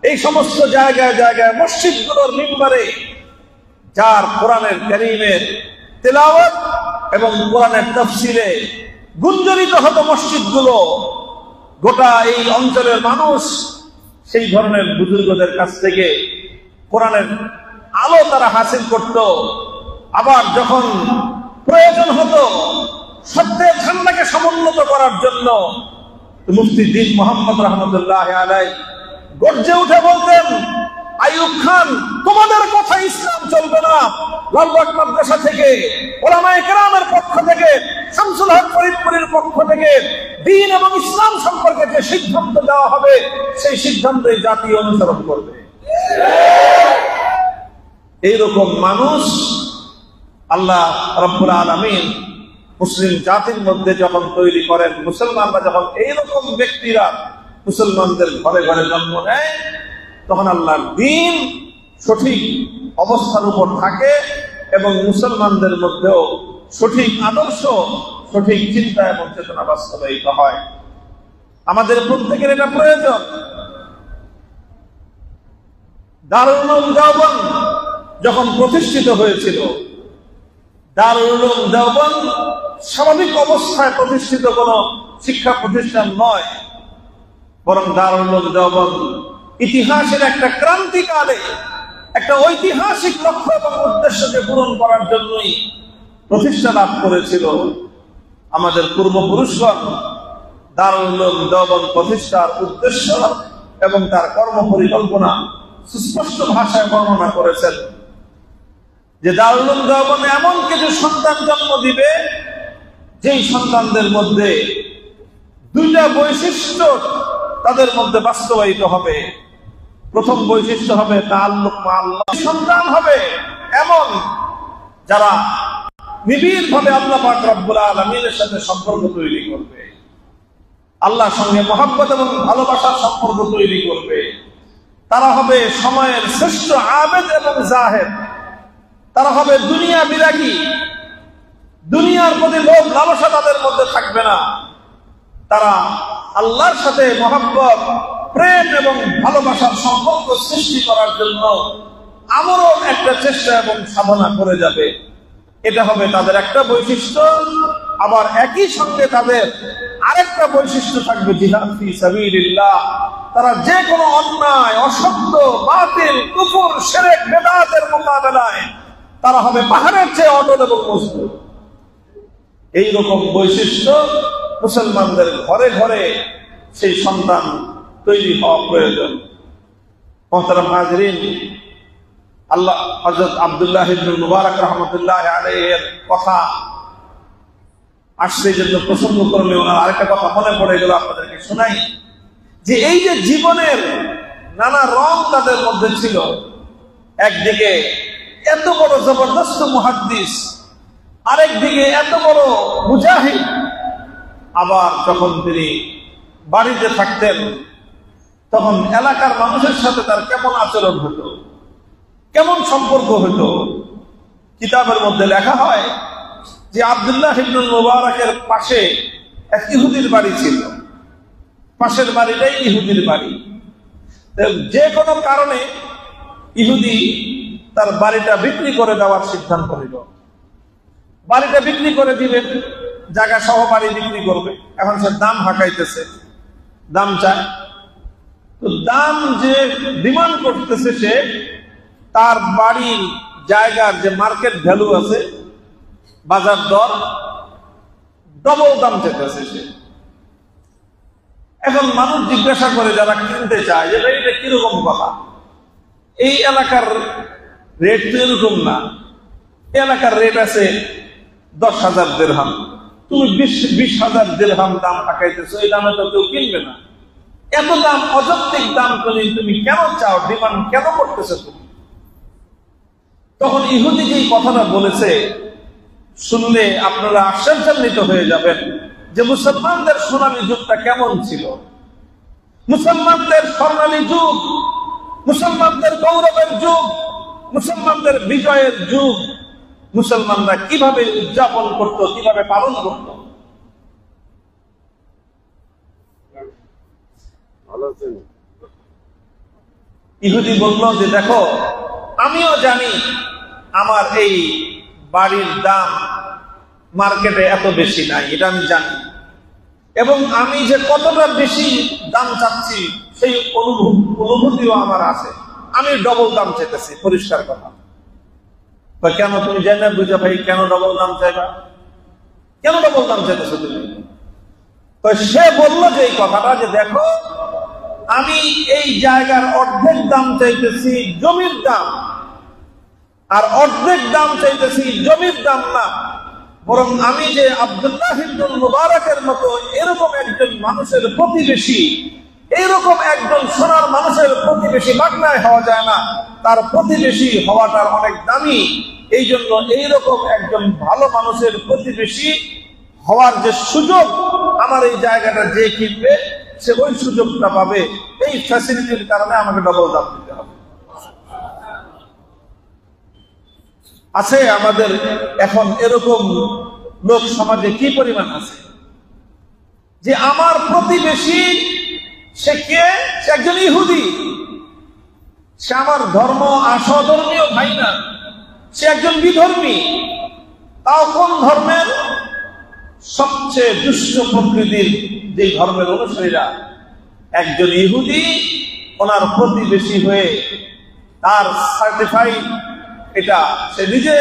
এই সমস্ত জায়গায় জায়গায় মসজিদগুলোর মিম্বারে যার কোরআনের কারীমের তেলাওয়াত এবং কোরআনের তাফসীরে গুঞ্জরিত হতো মসজিদগুলো, গোটা এই অঞ্চলের মানুষ সেই ধরনের বুজুর্গদের কাছ থেকে কোরআনের আলো তারা হাসিল করত। আবার যখন প্রয়োজন হতো সত্যের ঝান্ডাকে সমুন্নত করার জন্য, মুফতি দ্বীন মুহাম্মদ রাহমাতুল্লাহি আলাইহি গর্জে উঠে বলতেন, আইয়ুব খান, তোমাদের কথা ইসলাম চলবে না। লালবাগ মাদ্রাসা থেকে, উলামায়ে কেরামের পক্ষ থেকে, শামসুল হক ফরিদপুরের পক্ষ থেকে দ্বীন এবং ইসলাম সম্পর্কে যে সিদ্ধান্ত দেওয়া হবে, সেই সিদ্ধান্তই জাতি অনুসরণ করবে। এইরকম মানুষ আল্লাহ রাব্বুল আলামিন মুসলিম জাতির মধ্যে যখন তৈরি করেন, মুসলমানরা যখন এইরকম ব্যক্তিরা মুসলমানদের ঘরে ঘরে জন্ম নেয়, তখন আল্লাহর দ্বীন সঠিক অবস্থার উপর থাকে এবং মুসলমানদের মধ্যেও সঠিক আদর্শ, সঠিক চিন্তা এবং চেতনা বাস্তবায়িত হয়। আমাদের প্রত্যেকের এটা প্রয়োজন। দারুল উলুম দেওবন্দ যখন প্রতিষ্ঠিত হয়েছিল, দারুল উলুম দেওবন্দ স্বাভাবিক অবস্থায় প্রতিষ্ঠিত কোন শিক্ষা প্রতিষ্ঠান নয়, বরং দারুল উলুম দেওবন্দ ইতিহাসের একটা ক্রান্তিকালে একটা ঐতিহাসিক লক্ষ্য এবং উদ্দেশ্যকে পূরণ করার জন্যই প্রতিষ্ঠা লাভ করেছিল। আমাদের পূর্বপুরুষগণ দারুল উলুম দেওবন্দ প্রতিষ্ঠার উদ্দেশ্য এবং তার কর্মপরিকল্পনা সুস্পষ্ট ভাষায় বর্ণনা করেছেন যে দারুল উলুম দেওবন্দ এমন কিছু সন্তান জন্ম দিবে যেই সন্তানদের মধ্যে দুইটা বৈশিষ্ট্য তাদের মধ্যে বাস্তবায়িত হবে। প্রথম বৈশিষ্ট্য হবে তাআল্লুক মা আল্লাহ, সন্তান হবে এমন যারা নিবিড়ভাবে আল্লাহ পাক রব্বুল আলামিনের সাথে সম্পর্ক তৈরি করবে, আল্লাহর সঙ্গে মহব্বত এবং ভালোবাসার সম্পর্ক তৈরি করবে। তারা হবে সময়ের শ্রেষ্ঠ আবেদ এবং জাহেদ। তারা হবে দুনিয়া বিরাগী, দুনিয়ার প্রতি লোভ লালসা তাদের মধ্যে থাকবে না। তারা আল্লাহর সাথে মহব্বত, প্রেম এবং ভালোবাসার সম্পর্ক সৃষ্টি করার জন্য আমরণ একটা চেষ্টা এবং সাধনা করে যাবে। এটা হবে তাদের একটা বৈশিষ্ট্য। আবার একই সঙ্গে তাদের আরেকটা বৈশিষ্ট্য থাকবে জিহাদ ফি সাবিলিল্লাহ। তারা যে কোনো অন্যায়, অসত্য, বাতিল, কুফর, শিরক, বিদআতের মোকাবেলায় তারা হবে পাহাড়ের চেয়ে অটল এবং মজবুত। এইরকম বৈশিষ্ট্য মুসলমানদের ঘরে ঘরে সেই সন্তান তৈরি হওয়া প্রয়োজন। মোহতারাম হাজরিন, আল্লাহ হযরত আব্দুল্লাহ ইবনে মুবারক রাহমাতুল্লাহ আলাইহির কথা আসছে জন্য প্রসঙ্গ করলে ওনার আরেকটা কথা মনে পড়ে গেল, আপনাদেরকে শোনাই। যে এই যে জীবনের নানা রং তাদের মধ্যে ছিল, একদিকে এত বড় জবরদস্ত মুহাদ্দিস, আরেকদিকে এত বড় মুজাহিদ। আবার যখন তিনি বাড়িতে থাকতেন তখন এলাকার মানুষের সাথে তার কেমন আচরণ হতো, কেমন সম্পর্ক হতো। কিতাবের মধ্যে লেখা হয় যে আব্দুল্লাহ ইবনে মুবারকের পাশে এক ইহুদির বাড়ি ছিল, পাশের বাড়িটাই ইহুদির বাড়ি। যে কোনো কারণে ইহুদি তার বাড়িটা বিক্রি করে দেওয়ার সিদ্ধান্ত নিল। বাড়িটা বিক্রি করে দিবেন, জায়গা সহ বাড়ি বিক্রি করবে। এখন সে দাম হাঁকাইতেছে, দাম চায়। তো দাম যে ডিমান্ড করতেছে, সে তার বাড়ির জায়গার যে মার্কেট ভ্যালু আছে, বাজার দর, ডবল দাম চাইতেছে সে। এখন মানুষ জিজ্ঞাসা করে যারা কিনতে চায় যে ভাই এটা কিরকম কথা, এই এলাকার রেট তো এরকম না, এলাকার রেট আছে 10,000 দিরহাম, তুমি 20,000 দিরহাম দাম টাকাইতেছো, এই দামে তো কেউ কিনবে না। এত দাম, অযৌক্তিক দাম তুমি কেন চাও, ডিমান্ড কেন করতেছো তুমি? তখন ইহুদি যেই কথাটা বলেছে শুনলে আপনারা আশ্চর্যান্বিত হয়ে যাবেন যে মুসলমানদের সোনালী যুগটা কেমন ছিল, মুসলমানদের স্বর্ণালী যুগ, মুসলমানদের গৌরবের যুগ, মুসলমানদের বিজয়ের যুগ মুসলমানরা কিভাবে উদযাপন করত, কিভাবে পালন করত। ইহুদি বলল যে দেখো, আমিও জানি আমার এই বাড়ির দাম মার্কেটে এত বেশি নাই, এটা আমি জানি, এবং আমি যে কতটা বেশি দাম চাচ্ছি সেই অনুভূতিও আমার আছে। আমি ডবল দাম চাইতেছি, পরিষ্কার কথা। কেন তুমি জানো বুঝা ভাই, কেন ডবল দাম চাইবা, কেন ডবল দাম চাইতেছো তুমি? তো সে বলল যে এই কথাটা, যে দেখো আমি এই জায়গার অর্ধেক দাম চাইতেছি জমির দাম, আর অর্ধেক দাম চাইতেছি জমির দাম না, বরং আমি যে আব্দুল্লাহ ইবনে মুবারকের মতো এরকম একজন মানুষের প্রতিবেশী, এরকম একজন সোনার মানুষের প্রতিবেশী বাগনায় হওয়া যায় না। তার প্রতিবেশী হওয়াটা অনেক দামি। এই জন্য এইরকম একজন ভালো মানুষের প্রতিবেশী হওয়ার যে সুযোগ, আমার এই জায়গাটা যে কিনবে সে ওই সুযোগটা পাবে। এই ফ্যাসিলিটির কারণে আমাকে ডবল দাম দিতে হবে। আছে আমাদের এখন এরকম লোক সমাজে কি পরিমাণ আছে, যে আমার প্রতিবেশী সে কে? সে একজন ইহুদি, সে আমার ধর্ম আসধর্মীয় ভাই না, সে একজন বিধর্মী। তাও কোন ধর্মের? সবচেয়ে দুষ্ট প্রকৃতির যে ধর্মের অনুসারীরা, একজন ইহুদি ওনার প্রতিবেশী হয়ে তার সার্টিফাইড, এটা সে নিজে,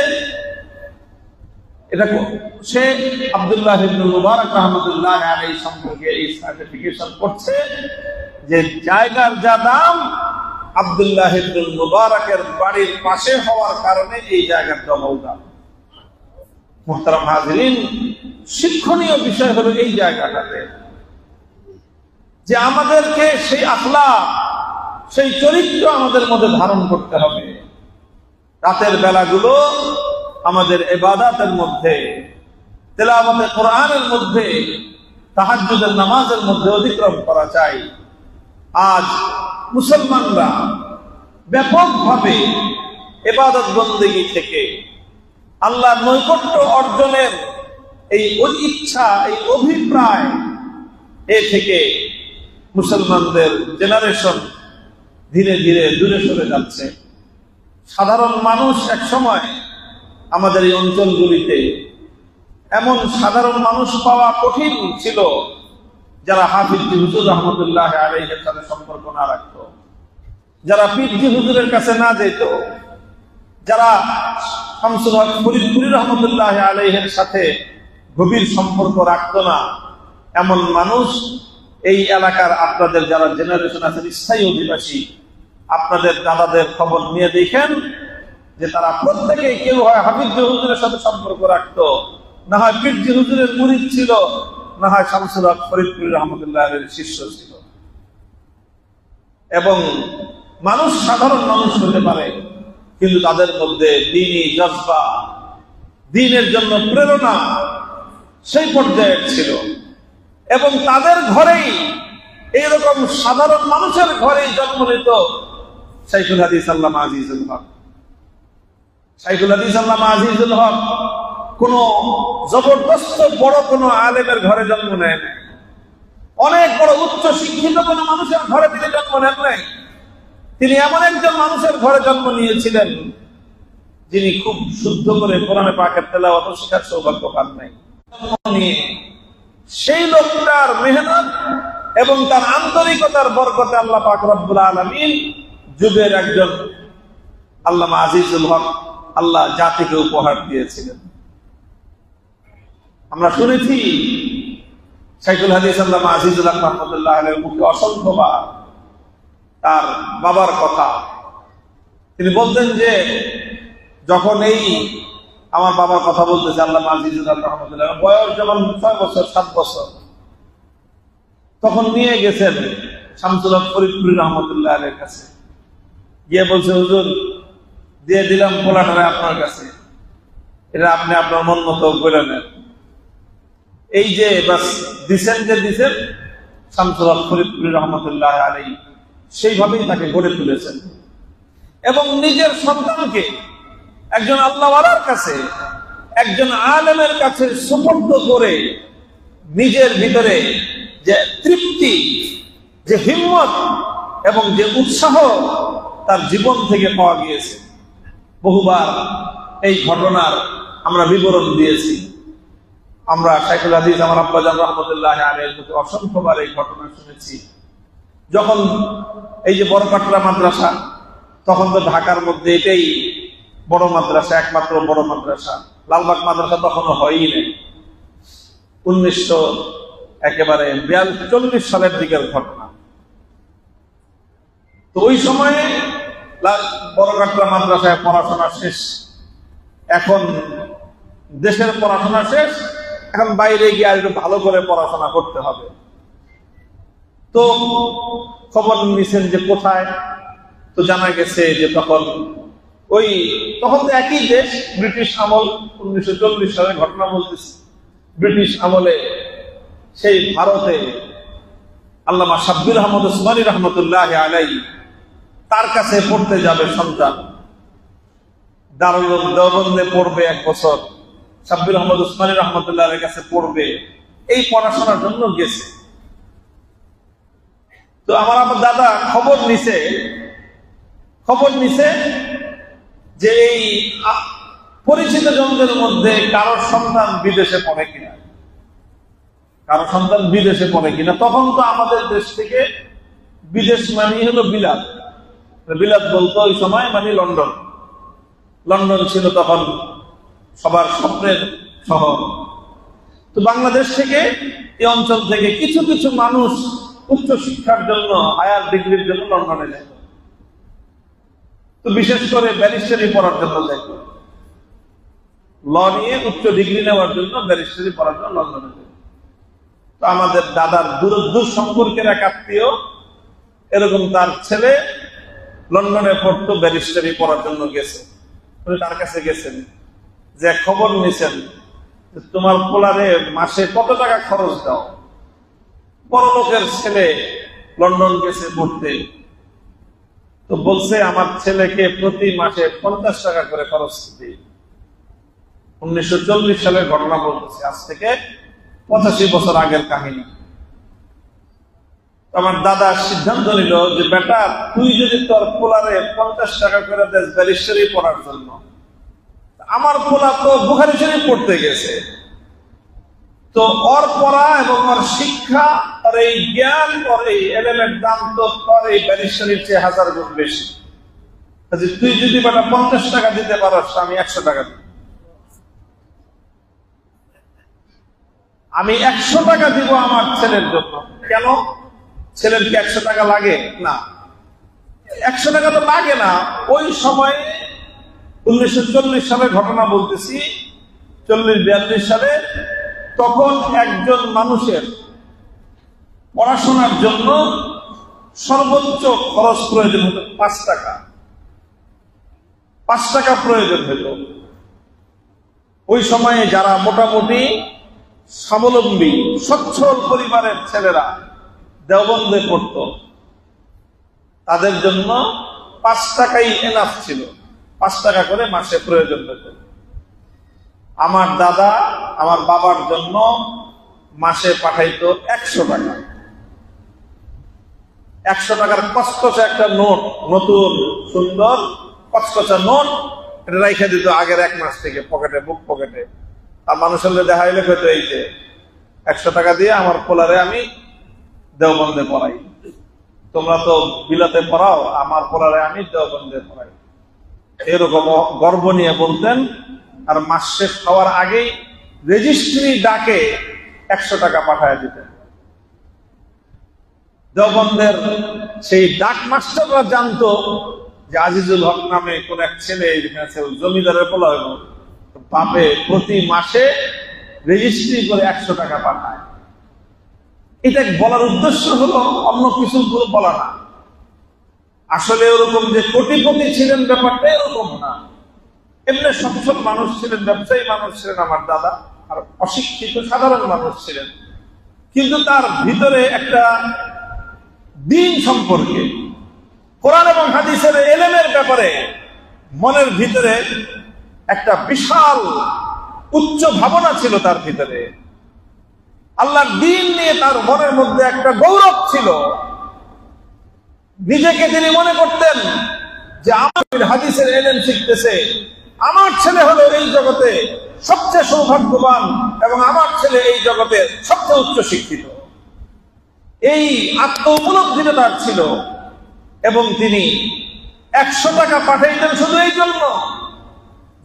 এটা সে আব্দুল্লাহ ইবনে মুবারক রাহমাতুল্লাহ আলাইহি সম্পর্কে এই সার্টিফিকেশন করছে যে জায়গার যা দাম, আব্দুল্লাহ ইবনে মুবারকের বাড়ির পাশে হওয়ার কারণে এই জায়গার ডবল দাম। মুহতারাম হাজিরিন, শিক্ষণীয় বিষয় হলো এই জায়গাটাতে যে আমাদেরকে সেই আখলাক, সেই চরিত্র আমাদের মধ্যে ধারণ করতে হবে। রাতের বেলাগুলো আমাদের ইবাদতের মধ্যে, তেলাওয়াতে কোরআনের মধ্যে, তাহাজ্জুদের নামাজের মধ্যে অতিক্রম করা চাই। আজ মুসলমানরা ব্যাপকভাবে ইবাদত বন্দেগী থেকে আল্লাহর নৈকট্য অর্জনের এই ইচ্ছা, এই অভিপ্রায়, এ থেকে মুসলমানদের জেনারেশন ধীরে ধীরে দূরে সরে যাচ্ছে। সাধারণ মানুষ এক সময় আমাদের এই অঞ্চলগুলিতে এমন সাধারণ মানুষ পাওয়া কঠিন ছিল যারা হাফিজ হুজুর রহমতুল্লাহ আলাইহির সাথে সম্পর্ক না রাখত, যারা পীরজি হুজুরের কাছে না যেত, যারা শামসুল হক ফরিদপুরি রহমতুল্লাহ আলাইহির সাথে গভীর সম্পর্ক রাখত না, এমন মানুষ এই এলাকার আপনাদের যারা জেনারেশন আছেন, স্থায়ী অধিবাসী, আপনাদের দাদাদের খবর নিয়ে দেখেন যে তারা প্রত্যেকেই কেউ হয় হাফিজ হুজুরের সাথে সম্পর্ক রাখতো, না হয় পীরজি হুজুরের মুরিদ ছিল, না হয় শামসুল হক ফরিদপুরি রহমতুল্লাহের শিষ্য ছিল। এবং মানুষ সাধারণ মানুষ হতে পারে, কিন্তু তাদের মধ্যে দ্বীনি জজবা, দ্বীনের জন্য প্রেরণা সেই পর্যায়ের ছিল। এবং তাদের ঘরেই, এইরকম সাধারণ মানুষের ঘরেই জন্ম নিত শাইখুল হাদিস আল্লামা আজিজুল হক। শাইখুল হাদিস আল্লামা আজিজুল হক কোন জবরদস্ত বড় কোন আলেমের ঘরে জন্ম নেয় নাই, অনেক বড় উচ্চ শিক্ষিত কোন মানুষের ঘরে তিনি জন্ম নেন নাই। তিনি এমন একজন মানুষের ঘরে জন্ম নিয়েছিলেন যিনি খুব শুদ্ধ করে কোরআনে পাকের তেলাওয়াত শেখার সৌভাগ্য পান নাই। সেই লোকটার মেহনত এবং তার আন্তরিকতার বরকতে আল্লাহ পাক রব্বুল আলামিন যুগের একজন আল্লামা আজিজুল হক আল্লাহ জাতিকে উপহার দিয়েছিলেন। আমরা শুনেছি শাইখুল হাদিস আল্লামা আজিজুল হক রাহমাতুল্লাহ আলাইহির মুখে অসংখ্যবার তার বাবার কথা। তিনি বলতেন যে যখন এই আমার বাবার কথা বলতেছে আল্লামা আজিজুল হক রাহমাতুল্লাহ, বয়স যেমন 6 বছর 7 বছর, তখন নিয়ে গেছেন শামসুল হক ফরিদপুরি রহমতুল্লাহ আলাইহির কাছে, গিয়ে বলছে, হুজুর দিয়ে দিলাম পোলাটারে আপনার কাছে, এটা আপনি আপনার মন মতো করে নেন। এই যে বাস দিছেন, যে দিছেন শামসুল হক ফরিদপুরি রহমতুল্লাহ আলাইহি সেইভাবেই তাকে গড়ে তুলেছেন। এবং নিজের সন্তানকে একজন আল্লাহওয়ালার কাছে, একজন আলেমের কাছে সুপর্দ করে নিজের ভিতরে যে তৃপ্তি, যে হিম্মত এবং যে উৎসাহ তার জীবন থেকে পাওয়া গিয়েছে। বহুবার এই ঘটনার আমরা বিবরণ দিয়েছি। আমরা শাইখুল হাদিস আমার আব্বাজান রহমতুল্লাহ আলাইহির মুখে অসংখ্যবার এই ঘটনা শুনেছি। যখন এই যে বড়কাটরা মাদ্রাসা, তখন তো ঢাকার মধ্যে এটাই বড় মাদ্রাসা, একমাত্র বড় মাদ্রাসা। লালবাগ মাদ্রাসা তখনও হয়ই নেই। 1942-43 সালের দিকের ঘটনা। তো ওই সময়ে বড়কাটরা মাদ্রাসায় পড়াশোনা শেষ, এখন দেশের পড়াশোনা শেষ, এখন বাইরে গিয়ে আর একটু ভালো করে পড়াশোনা করতে হবে। তো খবর নিছেন যে কোথায়, তো জানা গেছে যে তখন তো একই দেশ, ব্রিটিশ আমল, 1940 সালে ঘটনা বলতেছি। ব্রিটিশ আমলে সেই ভারতে আল্লামা শাব্বির আহমদ উসমানী রহমতুল্লাহ আলাইহি তার কাছে পড়তে যাবে সন্তান, দারুল উলুম দেওবন্দে পড়বে 1 বছর, শাব্বির আহমদ উসমানী রহমতুল্লাহ এর কাছে পড়বে, এই পড়াশোনার জন্য গেছে। তো আমার দাদা খবর নিছে যে এই পরিচিত জনদের মধ্যে কারো সন্তান বিদেশে পড়ে কিনা। তখন তো আমাদের দেশ থেকে বিদেশ মানে হলো বিলাত বলতো ওই সময় মানে লন্ডন ছিল তখন সবার স্বপ্নের শহর। তো বাংলাদেশ থেকে, এই অঞ্চল থেকে কিছু কিছু মানুষ উচ্চ শিক্ষার জন্য, হায়ার ডিগ্রির জন্য লন্ডনে যায়। তো বিশেষ করে ব্যারিস্টারি পড়ার জন্য যায়, ল নিয়ে উচ্চ ডিগ্রি নেওয়ার জন্য, ব্যারিস্টারি পড়ার জন্য লন্ডনে যায়। তো আমাদের দাদার দূর সম্পর্কের এক আত্মীয় এরকম তার ছেলে লন্ডনে পড়তো, ব্যারিস্টারি পড়ার জন্য গেছে। তার কাছে গেছেন, যে খবর নিছেন তোমার পোলারে মাসে কত টাকা খরচ দাও। বড় লোকের ছেলে লন্ডন গেছে পড়তে, তো বলছে আমার ছেলেকে প্রতি মাসে 50 টাকা করে খরচ দিই। 1940 সালের ঘটনা বলতেছে, আজ থেকে 85 বছর আগের কাহিনী। আমার দাদা সিদ্ধান্ত নিল যে বেটা, তুই যদি তোর পোলারে 50 টাকা করে দেস ব্যারিস্টারি পড়ার জন্য, আমার পোলা তো বুখারী শরীফ পড়তে গেছে, তো ওর পড়া এবং ওর শিক্ষা, ওর এই জ্ঞান, ওর এই এলেমের দাম তো ওর এই ব্যারিস্টারির চেয়ে 1000 গুণ বেশি। তুই যদি বেটা 50 টাকা দিতে পারস, আমি 100 টাকা দিব। আমি 100 টাকা দিব আমার ছেলের জন্য। কেন? ছেলের কি 100 টাকা লাগে? না, 100 টাকা তো লাগে না। ওই সময়ে 1940 সালের ঘটনা বলতেছি, 40-42 সালে, তখন একজন মানুষের পড়াশোনার জন্য সর্বোচ্চ খরচ প্রয়োজন হতো 5 টাকা। 5 টাকা প্রয়োজন হতো। ওই সময়ে যারা মোটামুটি স্বাবলম্বী সচ্ছল পরিবারের ছেলেরা দেওবন্দে পড়ত, তাদের জন্য 5 টাকাই এনাফ ছিল। 5 টাকা করে মাসে প্রয়োজন হতো। আমার দাদা আমার বাবার জন্য মাসে পাঠাইতো 100 টাকা। 100 টাকার কচকচা একটা নোট, নতুন সুন্দর কচকচা নোট, এটা রাইখা দিত আগের 1 মাস থেকে পকেটে, বুক পকেটে। আর মানুষের দেখা হইলে হয়তো এই যে 100 টাকা দিয়ে আমার পোলারে আমি দেওবন্দে পড়াই, তোমরা তো বিলাতে পড়াও, আমার পোলারে আমি দেওবন্দে পড়াই, এরকম গর্ব নিয়ে বলতেন। আর মাস শেষ হওয়ার আগেই রেজিস্ট্রি ডাকে 100 টাকা পাঠায় দিতেন। দেওবন্দের সেই ডাক মাস্টাররা জানতো যে আজিজুল হক নামে কোন এক ছেলে জমিদারের পোলা হইল, বাপে প্রতি মাসে রেজিস্ট্রি করে 100 টাকা পাঠায়। এটা বলার উদ্দেশ্য হলো অন্য কিছু বলা না, আসলে ওরকম যে কোটিপতি ছিলেন ব্যাপারটা এরকম না। এমনি সচ্ছল মানুষ ছিলেন, ব্যবসায়ী মানুষ ছিলেন আমার দাদা, আর অশিক্ষিত সাধারণ মানুষ ছিলেন। কিন্তু তার ভিতরে একটা দিন সম্পর্কে, কোরআন এবং হাদিসের এলেমের ব্যাপারে মনের ভিতরে একটা বিশাল উচ্চ ভাবনা ছিল তার ভিতরে। আল্লাহর দ্বীন নিয়ে তার মনের মধ্যে একটা গৌরব ছিল। নিজেকে তিনি মনে করতেন যে আমার হাদিসের এলেম শিখতেছে, আমার ছেলে হলো এই জগতে সবচেয়ে সৌভাগ্যবান এবং আমার ছেলে এই জগতের সবচেয়ে উচ্চ শিক্ষিত। এই আত্ম উপলব্ধিটা তার ছিল। এবং তিনি 100 টাকা পাঠাইতেন শুধু এই জন্য,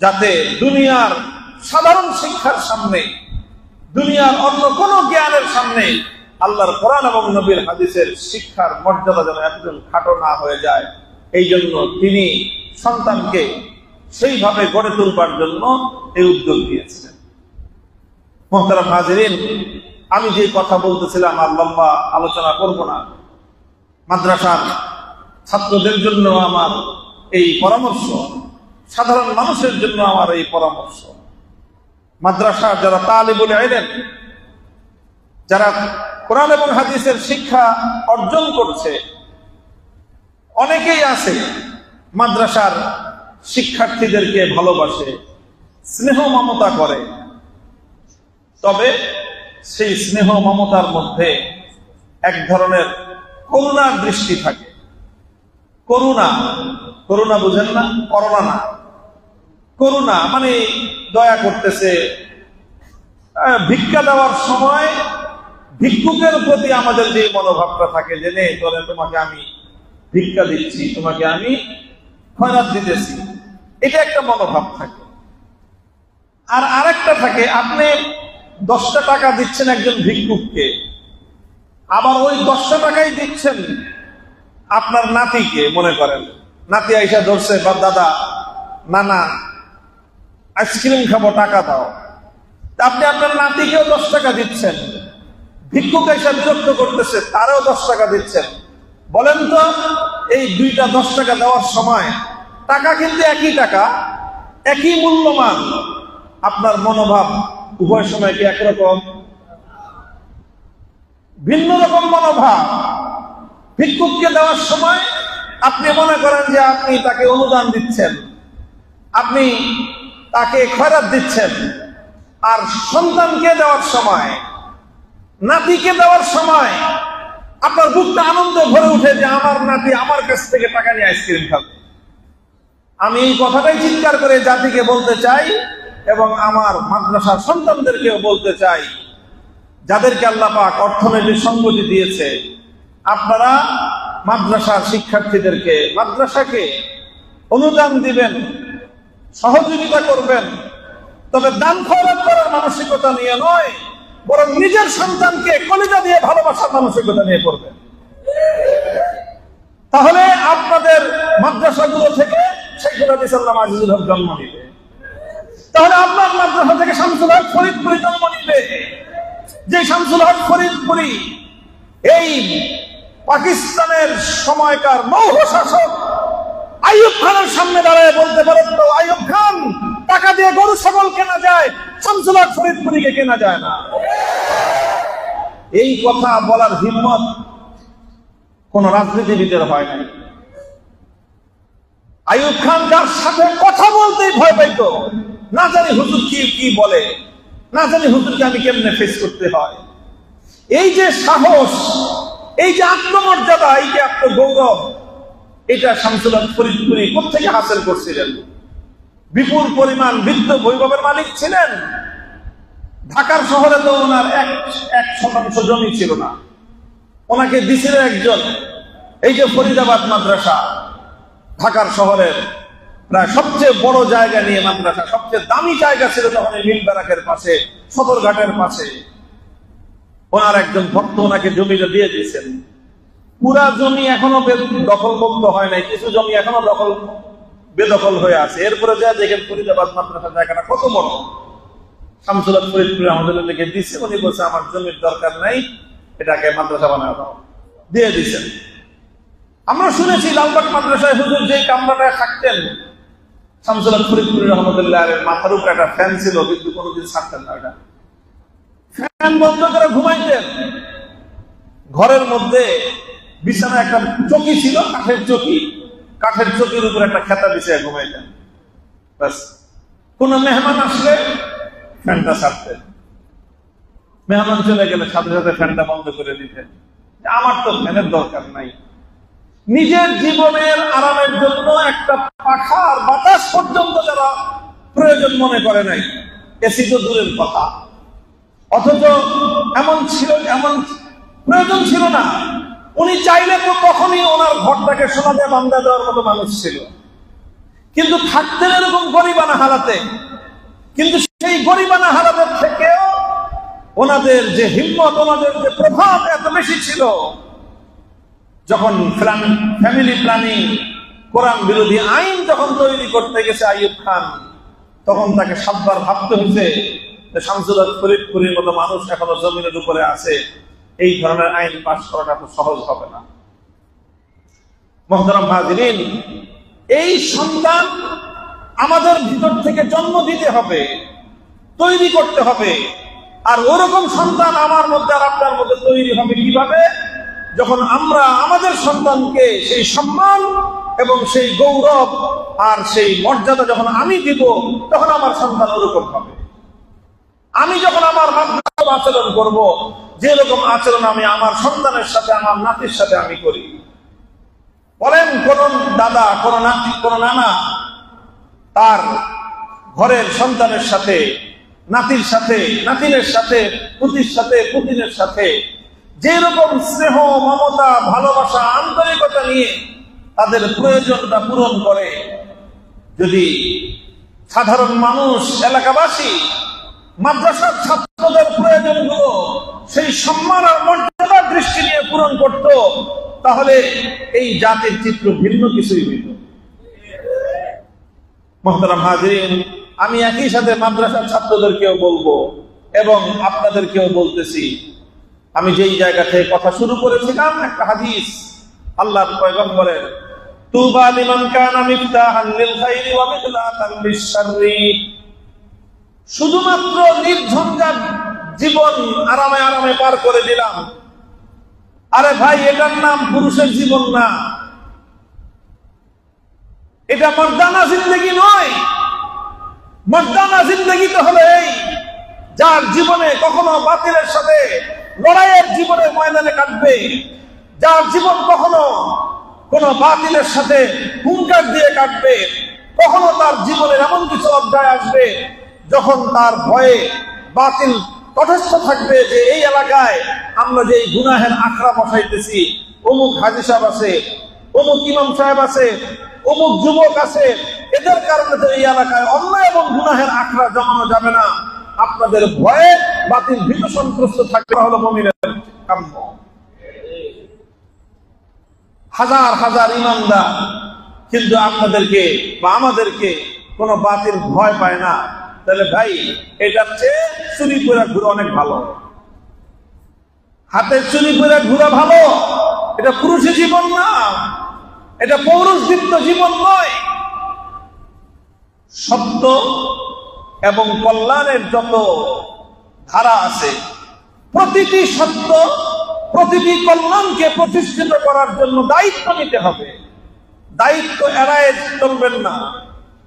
যাতে দুনিয়ার সাধারণ শিক্ষার সামনে, দুনিয়ার অন্য কোন জ্ঞানের সামনে আল্লাহর কোরআন এবং নবীর হাদিসের শিক্ষার মর্যাদা যেন একদম খাটো না হয়ে যায়। এই জন্য তিনি সন্তানকে সেইভাবে গড়ে তুলবার জন্য এই উদ্যোগ নিয়েছিলেন। মুহতারাম হাজিরিন, আমি যে কথা বলতেছিলাম আর লম্বা আলোচনা করব না। মাদ্রাসার ছাত্রদের জন্য আমার এই পরামর্শ, সাধারণ মানুষের জন্য আমার এই পরামর্শ, মাদ্রাসার যারা তালিবুল ইলম, যারা কোরআন এবং হাদিসের শিক্ষা অর্জন করছে, অনেকেই আছে মাদ্রাসার শিক্ষার্থীদেরকে ভালোবাসে, স্নেহ মমতা করে। তবে সেই স্নেহ মমতার মধ্যে এক ধরনের করুণার দৃষ্টি থাকে। করুণা, করুণা বুঝেন না? করোনা না, করুণা মানে দয়া করতেছে। ভিক্ষা দেওয়ার সময় ভিক্ষুকের প্রতি আমাদের যে মনোভাবটা থাকে যে নে তোরে, তোমাকে আমি ভিক্ষা দিচ্ছি, তোমাকে আমি খয়রাত দিতেছি, এটা একটা মনোভাব থাকে। আর আরেকটা থাকে, আপনি 10টা টাকা দিচ্ছেন একজন ভিক্ষুককে, আবার ওই 10টা টাকাই দিচ্ছেন আপনার নাতিকে। মনে করেন নাতি আইসা ধরছে, বা দাদা নানা আইসক্রিম খাবো, টাকা দাও। আপনি আপনার নাতিকেও 10 টাকা দিচ্ছেন, ভিক্ষুক আইসা বিরক্ত করতেছে, তারও 10 টাকা দিচ্ছেন। বলেন তো, এই দুইটা 10 টাকা দেওয়ার সময় টাকা কিন্তু একই টাকা, একই মূল্যমান, আপনার মনোভাব উভয় সময় কি একরকম? ভিন্ন রকম মনোভাব। ভিক্ষুককে দেওয়ার সময় আপনি মনে করেন যে আপনি তাকে অনুদান দিচ্ছেন, আপনি তাকে খয়রাত দিচ্ছেন। আর সন্তানকে দেওয়ার সময়, নাতিকে দেওয়ার সময় আপনার বুকটা আনন্দে ভরে উঠে যে আমার নাতি আমার কাছ থেকে টাকা নিয়ে আইসক্রিম খাবে। আমি এই কথাটাই চিৎকার করে জাতিকে বলতে চাই, এবং আমার মাদ্রাসার সন্তানদেরকেও বলতে চাই, যাদেরকে আল্লাহ পাক অর্থনৈতিক সম্পত্তি দিয়েছে, আপনারা মাদ্রাসার শিক্ষার্থীদেরকে, মাদ্রাসাকে অনুদান দিবেন, সহযোগিতা করবেন। তবে দান খয়রাত করার মানসিকতা নিয়ে নয়, বরং নিজের সন্তানকে কলিজা দিয়ে ভালোবাসার মানসিকতা নিয়ে করবেন। তাহলে আপনাদের মাদ্রাসাগুলো থেকে শেখুল হাদিস আল্লামা আজিজুল হক জন্ম নিবে, তাহলে আপনার মাদ্রাসা থেকে শামসুল হক ফরিদপুরি জন্ম নিবে। যে শামসুল হক ফরিদপুরি এই পাকিস্তানের সময়কার লৌহ শাসক আইয়ুব খানের সামনে দাঁড়ায় বলতে পারেন, তো আইয়ুব খান, টাকা দিয়ে গরু ছাগল কেনা যায়, শামসুল হক ফরিদপুরিকে কেনা যায় না। এই কথা বলার হিম্মত কোন রাজনীতিবিদের হয় নাই। আইয়ুব খান যার সাথে কথা বলতেই ভয় পাইত, না জানি হুজুর কি বলে, না জানি হুজুরকে আমি কেমনে ফেস করতে হয়। এই যে সাহস, এই যে আত্মমর্যাদা, এই যে আত্মগৌরব, এটা শামসুল হক ফরিদপুরি কোত্থেকে হাসিল করছিলেন? বিপুল পরিমাণ বিদ্য বৈভবের মালিক ছিলেন। ঢাকার শহরে তো ওনার 1% জমি ছিল না, ওনাকে দিছিল একজন। এই যে ফরিদাবাদ মাদ্রাসা, ঢাকার শহরের প্রায় সবচেয়ে বড় জায়গা নিয়ে মাদ্রাসা, সবচেয়ে দামি জায়গা ছিল তখন এই মিল ব্যারাকের পাশে, সদরঘাটের পাশে। ওনার একজন ভক্ত ওনাকে জমিটা দিয়ে দিয়েছেন। পুরা জমি এখনো দখলমুক্ত হয় নাই, কিছু জমি এখনো বেদখল হয়ে আছে। এরপরে যা দেখেন ফরিদাবাদ মাদ্রাসার জায়গাটা কত বড়। শামসুল হক ফরিদপুরি আমাদের লিখে দিচ্ছে, উনি বলছে আমার জমির দরকার নাই, এটাকে মাদ্রাসা বানায় দাও, দিয়ে দিচ্ছেন। আমরা শুনেছি লালবাগ মাদ্রাসায় হুজুর যে কামরাটায় থাকতেন, শামসুল হক ফরিদপুরি রহমতুল্লাহ এর মাথার উপরে একটা ফ্যান ছিল, কিন্তু কোনোদিন ছাড়তেন না। এটা ফ্যান বন্ধ করে ঘুমাইতেন। ঘরের মধ্যে বিছানা একটা চকি ছিল, কাঠের চকি, কাঠের চকির উপরে একটা খেতা বিছিয়ে ঘুমাইতেন। ব্যাস, কোন মেহমান আসলে ফ্যানটা ছাড়তেন, মেহমান চলে গেলে সাথে সাথে ফ্যানটা বন্ধ করে দিতেন। আমার তো ফ্যানের দরকার নাই। নিজের জীবনের আরামের জন্য একটা পাখার বাতাস পর্যন্ত যারা প্রয়োজন মনে করে নাই, এসি তো দূরের কথা। অথচ এমন প্রয়োজন ছিল না। উনি চাইলে তো কখনই ওনার ঘরটাকে সোনা দিয়ে বান্ধা দেওয়ার মতো মানুষ ছিল, কিন্তু থাকতেন এরকম গরিবানা হালাতে। কিন্তু সেই গরিবানা হালাতের থেকেও ওনাদের যে হিম্মত, ওনাদের যে প্রভাব এত বেশি ছিল। যখন ফ্যামিলি প্ল্যানিং, কোরআন বিরোধী আইন যখন তৈরি করতে গেছে আইয়ুব খান, তখন তাকে 7 বার ভাবতে হয়েছে যে শামসুল হক ফরিদপুরির মতো মানুষ এখনো জমিনের উপরে আছে, এই ধরনের আইন পাস করাটা তো সহজ হবে না। মুহতারাম হাজিরিন, এই সন্তান আমাদের ভিতর থেকে জন্ম দিতে হবে, তৈরি করতে হবে। আর ওরকম সন্তান আমার মধ্যে আর আপনার মধ্যে তৈরি হবে কিভাবে? যখন আমরা আমাদের সন্তানকে সেই সম্মান এবং সেই গৌরব আর সেই মর্যাদা যখন আমি দিব, তখন আমার সন্তান ওরকম হবে। আমি যখন আমার মাধ্যমে আচরণ করব, যেরকম আচরণ আমি আমার সন্তানের সাথে, আমার নাতির সাথে আমি করি। বলেন কোন দাদা, কোন নাতি, কোন নানা তার ঘরের সন্তানের সাথে, নাতির সাথে, নাতিনের সাথে, পুতির সাথে, পুতিনের সাথে যেরকম স্নেহ, মমতা, ভালোবাসা, আন্তরিকতা নিয়ে তাদের প্রয়োজনটা পূরণ করে, যদি সাধারণ মানুষ, এলাকাবাসী মাদ্রাসার ছাত্রদের প্রয়োজনগুলো সেই সম্মান আর মর্যাদার দৃষ্টি নিয়ে পূরণ করত, তাহলে এই জাতির চিত্র ভিন্ন কিছুই হইত। মুহতারাম হাজিরিন, আমি একই সাথে মাদ্রাসার ছাত্রদেরকেও বলবো এবং আপনাদেরকেও বলতেছি, আমি যেই জায়গা থেকে কথা শুরু করেছিলাম, একটা হাদিস আল্লাহর পয়গম্বরের, তুবা লিমান কানা মিফতাহান লিল খাইরি ওয়া মিগলাতান লিশ-শাররি। শুধুমাত্র নির্ঝঞ্ঝাট জীবন আরামে আরামে পার করে দিলাম। আরে ভাই, এটার নাম পুরুষের জীবন না, এটা মর্দানা জিন্দেগি নয়। মর্দানা জিন্দেগি তো হলো এই, যার জীবনে কখনো বাতিলের সাথে লড়াইয়ের জীবনের ময়দানে কাটবে, যার জীবন কখনো কোন বাতিলের সাথে হুঙ্কার দিয়ে কাটবে, কখনো তার জীবনের এমন কিছু অধ্যায় আসবে যখন তার ভয়ে বাতিল তটস্থ থাকবে যে এই এলাকায় আমরা যে গুনাহের আখড়া বসাইতেছি, অমুক হাজী সাহেব আছে, অমুক ইমাম সাহেব আছে, অমুক যুবক আছে, এদের কারণে তো এই এলাকায় অন্যায় এবং গুনাহের আখড়া জমানো যাবে না। আপনাদের ভয়ে বাতিল ভীত সন্ত্রস্ত থাকতে হলো মুমিনের কাম্য। হাজার হাজার ইমানদার কিন্তু আপনাদেরকে বা আমাদেরকে কোন বাতিল ভয় পায় না। তাহলে ভাই, এটার চেয়ে চুরি করে ঘুরা অনেক ভালো। হাতে চুরি করে ঘুরা ভালো। এটা পুরুষের জীবন না, এটা পৌরুষদীপ্ত জীবন নয়। সত্য এবং কল্যাণের যত ধারা আছে, প্রতিটি সত্য, প্রতিটি কল্যাণকে প্রতিষ্ঠিত করার জন্য দায়িত্ব নিতে হবে। দায়িত্ব এড়ায় চলবেন না।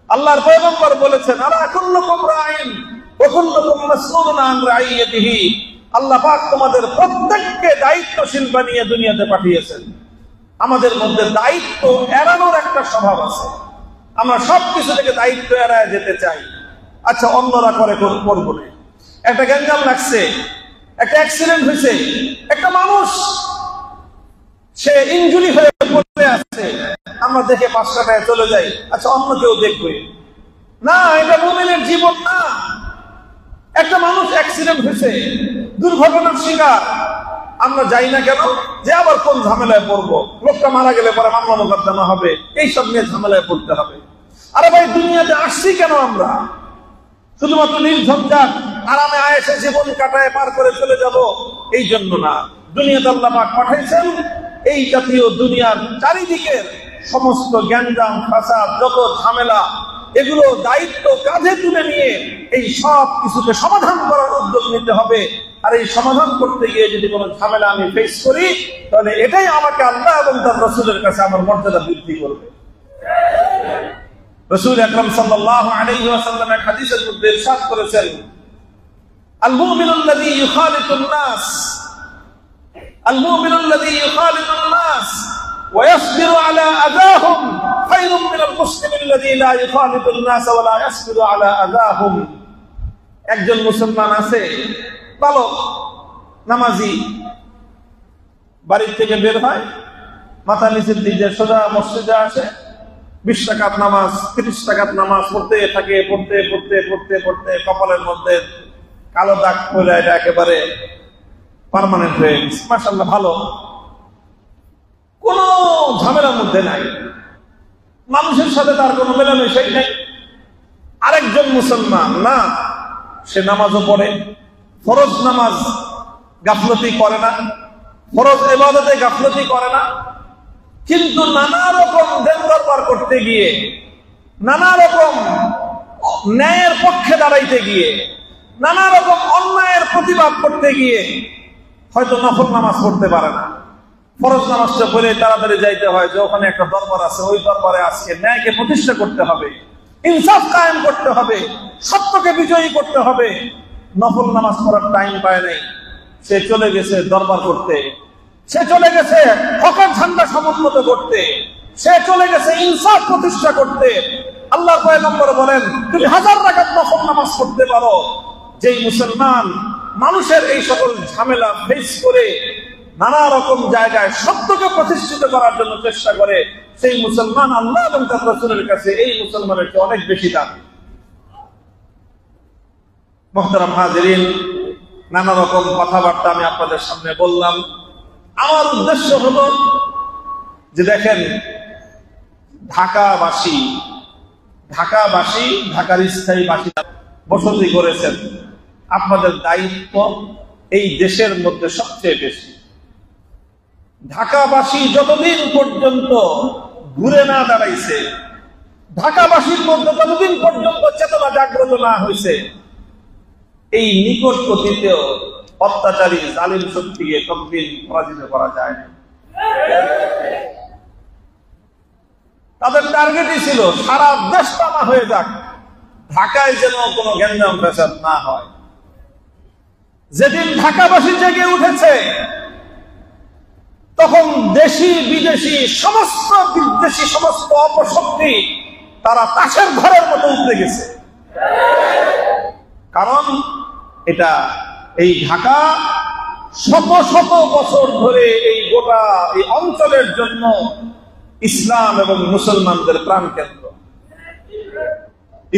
আল্লাহর পয়গম্বর বলেছেন, আলা কুল্লুকুম রাইন ওয়া কুল্লুকুম মাসউলুন আন রাইয়াতিহি। আল্লাহ পাক তোমাদের প্রত্যেককে দায়িত্বশীল বানিয়ে দুনিয়াতে পাঠিয়েছেন। আমাদের মধ্যে দায়িত্ব এড়ানোর একটা স্বভাব আছে। আমরা সবকিছু থেকে দায়িত্ব এড়ায় যেতে চাই। আচ্ছা, অন্যরা করে, করবো না। একটা গ্যাঞ্জাম লাগছে, একটা অ্যাক্সিডেন্ট হয়েছে, একটা মানুষ সে ইনজুরি হয়ে পড়ে আছে, আমরা দেখে 5 টাকায় চলে যাই, আচ্ছা অন্য কেউ দেখবে না। এটা মুমিনের জীবন না। একটা মানুষ অ্যাক্সিডেন্ট হয়েছে, দুর্ঘটনার শিকার, আমরা যাই না কেন? যে আবার কোন ঝামেলায় পড়বো, লোকটা মারা গেলে পরে মামলা মোকদ্দমা হবে, এইসব নিয়ে ঝামেলায় পড়তে হবে। আরে ভাই, দুনিয়াতে আসছি কেন আমরা? শুধুমাত্র নির্ঝঞ্ঝাট আরামে আয়েশে জীবন কাটায় পার করে চলে যাব এই জন্য না। দুনিয়াতে আল্লাহ পাক পাঠাইছেন এই জাতীয় দুনিয়ার চারিদিকের সমস্ত গ্যাঞ্জাম, ফাসাদ, যত ঝামেলা, এগুলো দায়িত্ব কাঁধে তুলে নিয়ে এই সব কিছুকে সমাধান করার উদ্যোগ নিতে হবে। আর এই সমাধান করতে গিয়ে যদি কোনো ঝামেলা আমি ফেস করি, তাহলে এটাই আমাকে আল্লাহ এবং তার রাসূলের কাছে আমার মর্যাদা বৃদ্ধি করবে। রাসূল আকরাম সাল্লাল্লাহু আলাইহি ওয়াসাল্লাম এক হাদিসের মধ্যে ইরশাদ করেছেন, আল মুমিনুল্লাযী ইউখালিতুন নাস, আল মুমিনুল্লাযী ইউখালিতুন নাস ওয়া ইয়াসবিরু আলা আযাহুম খায়রুম মিনাল মুসলিমিল্লাযী লা ইউখালিতুন নাস ওয়া লা ইয়াসবিরু আলা আযাহুম। একজন মুসলমান আছে, ভালো নামাজি, বাড়ি থেকে বের হয়, মাথা নিচের দিকে সোজা মসজিদে আসে, 20 টাকাত নামাজ, 30 টাকাত নামাজ পড়তে থাকে, পড়তে পড়তে পড়তে পড়তে কপালের মধ্যে কালো দাগ পড়ে এটা একেবারে পার্মানেন্ট হয়ে গেছে। মাশাআল্লাহ, ভালো, কোন ঝামেলার মধ্যে নাই, মানুষের সাথে তার কোনো মেলামেশাই নাই। আরেকজন মুসলমান না, সে নামাজও পড়ে, ফরজ নামাজ গাফলতি করে না, ফরজ ইবাদতে গাফলতি করে না, কিন্তু নানা রকম দেন দরবার করতে গিয়ে, নানা রকম ন্যায়ের পক্ষে দাঁড়াইতে গিয়ে, নানা রকম অন্যায়ের প্রতিবাদ করতে গিয়ে হয়তো নফল নামাজ পড়তে পারে না। ফরজ নামাজটা পড়ে তাড়াতাড়ি যাইতে হয় যে ওখানে একটা দরবার আছে, ওই দরবারে আজকে ন্যায়কে প্রতিষ্ঠা করতে হবে, ইনসাফ কায়েম করতে হবে, সত্যকে বিজয়ী করতে হবে। নফল নামাজ পড়ার টাইম পায় নাই, সে চলে গেছে দরবার করতে, সে চলে গেছে হকের ঝান্ডা সমুন্নত করতে, সে চলে গেছে ইনসাফ প্রতিষ্ঠা করতে। আল্লাহর পয়গম্বর বলেন, তুমি 1000 রাকাত নফল নামাজ পড়তে পারো। যেই মুসলমান মানুষের এই সকল ঝামেলা ফেস করে নানা রকম জায়গায় সত্যকে প্রতিষ্ঠিত করার জন্য চেষ্টা করে, সেই মুসলমান আল্লাহ এবং তার রাসূলের কাছে এই মুসলমানের চেয়ে অনেক বেশি দামি। মুহতারাম হাজিরিন, নানা রকম কথাবার্তা আমি আপনাদের সামনে বললাম। আমার উদ্দেশ্য হলো যে দেখেন, ঢাকাবাসী, ঢাকার স্থায়ী বাসিন্দা বসতি করেছেন, আপনাদের দায়িত্ব এই দেশের মধ্যে সবচেয়ে বেশি। ঢাকাবাসী যতদিন পর্যন্ত ঘুরে না দাঁড়াইছে, ঢাকাবাসীর মধ্যে যতদিন পর্যন্ত চেতনা জাগ্রত না হয়েছে, এই নিকট অতীতেও অত্যাচারী জালিম শক্তিকে ততদিন পরাজিত করা যায় না। তাদের টার্গেটই ছিল সারা দেশ তামা হয়ে যাক, ঢাকায় যেন কোনো গ্যাঞ্জাম ফ্যাসাদ না হয়। যেদিন ঢাকাবাসী জেগে উঠেছে, তখন দেশি বিদেশি সমস্ত বিদ্বেষী সমস্ত অপশক্তি তারা তাসের ঘরের মতো উঠে গেছে। কারণ এটা এই ঢাকা শত শত বছর ধরে এই গোটা এই অঞ্চলের জন্য ইসলাম এবং মুসলমানদের প্রাণ কেন্দ্র,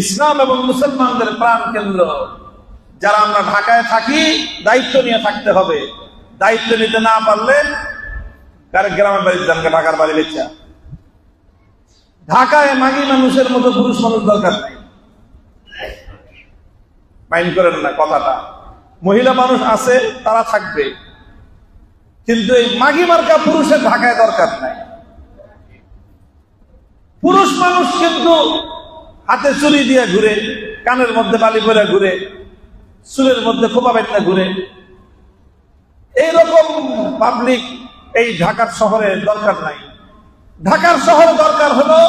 ইসলাম এবং মুসলমানদের প্রাণ কেন্দ্র। যারা আমরা ঢাকায় থাকি, দায়িত্ব নিয়ে থাকতে হবে। দায়িত্ব নিতে না পারলে কারণ গ্রামের বাড়ির জানকে ঢাকার বাড়ি লেখা। ঢাকায় মাগি মানুষের মতো পুরুষ মানুষ দরকার নাই, মাইন্ড করেন না কথাটা। মহিলা মানুষ আছে, তারা থাকবে, কিন্তু এই মাগি মার্কা পুরুষের ঢাকায় দরকার নাই। পুরুষ মানুষ কিন্তু হাতে চুরি দিয়ে ঘুরে, কানের মধ্যে বালি পরে ঘুরে, চুলের মধ্যে খোপা বেটনা ঘুরে। এইরকম পাবলিক এই ঢাকার শহরে দরকার নাই। ঢাকার শহরে দরকার হলো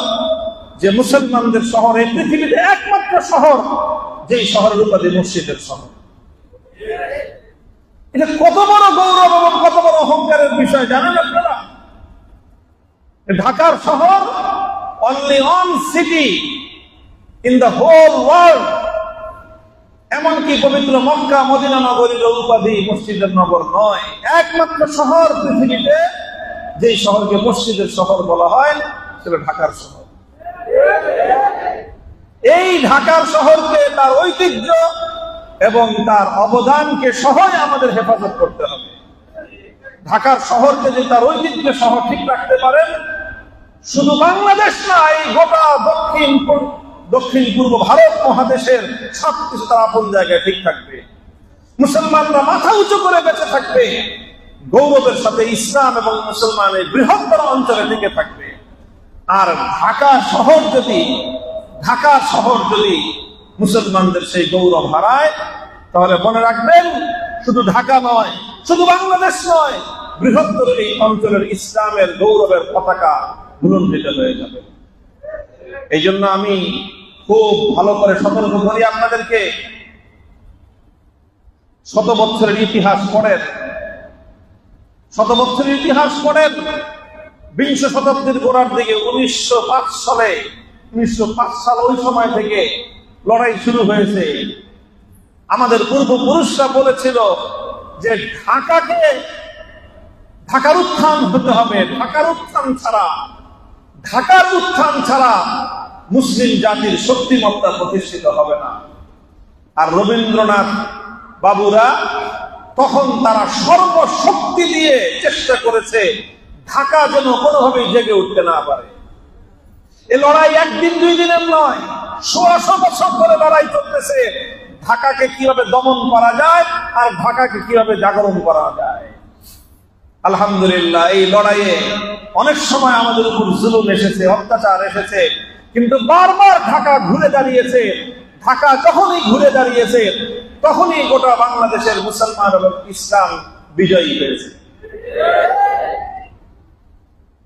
যে মুসলমানদের শহর, এই পৃথিবীতে একমাত্র শহর যেই শহরের উপাধি মসজিদের শহর। এটা কত বড় গৌরব এবং কত বড় অহংকারের বিষয় জানেন আপনারা? ঢাকার শহর only one city in the whole world, এমনকি পবিত্র মক্কা মদিনা নগরীর উপাধি মসজিদের নগর নয়। একমাত্র শহর পৃথিবীতে যেই শহরকে মসজিদের শহর বলা হয় সেটা ঢাকার শহর। এই ঢাকার শহরকে, তার ঐতিহ্য এবং তার অবদানকে সহই আমাদের হেফাজত করতে হবে। ঢাকার শহরকে যদি তার ঐতিহ্য সহ ঠিক রাখতে পারেন, শুধু বাংলাদেশ না, এই গোটা দক্ষিণ পূর্ব ভারত মহাদেশের সবকিছু তার আপন জায়গায় ঠিক থাকবে। মুসলমানরা মাথা উঁচু করে বেঁচে থাকবে, গৌরবের সাথে ইসলাম এবং মুসলমানের বৃহত্তর অঞ্চলে টিকে থাকবে। আর ঢাকা শহর যদি মুসলমানদের সেই গৌরব হারায়, তাহলে মনে রাখবেন, শুধু ঢাকা নয়, শুধু বাংলাদেশ নয়, বৃহত্তর এই অঞ্চলের ইসলামের গৌরবের পতাকা ভুলুণ্ঠিত হয়ে যাবে। এই জন্য আমি খুব ভালো করে সতর্ক করি আপনাদেরকে, শত বছরের ইতিহাস পড়েন, শত বছরের ইতিহাস পড়েন। বিংশ শতাব্দীর গোড়ার দিকে 1905 সাল, ওই সময় থেকে লড়াই শুরু হয়েছে। আমাদের পূর্বপুরুষরা বলেছিল যে ঢাকার উত্থান হতে হবে, ঢাকার উত্থান ছাড়া মুসলিম জাতির শক্তিমত্তা প্রতিষ্ঠিত হবে না। আর রবীন্দ্রনাথ বাবুরা তখন তারা সর্বশক্তি দিয়ে চেষ্টা করেছে ঢাকা যেন কোনোভাবেই জেগে উঠতে না পারে। এ লড়াই একদিন দুই দিনের নয়, 100 বছর ধরে লড়াই চলতেছে। ঢাকাকে কিভাবে দমন করা যায় আর ঢাকাকে কিভাবে জাগরণ করা যায়। আলহামদুলিল্লাহ, এই লড়াইয়ে অনেক সময় আমাদের উপর জুলুম এসেছে, অত্যাচার এসেছে, কিন্তু বারবার ঢাকা ঘুরে দাঁড়িয়েছে। ঢাকা যখনই ঘুরে দাঁড়িয়েছে তখনই গোটা বাংলাদেশের মুসলমান এবং ইসলাম বিজয়ী হয়েছে।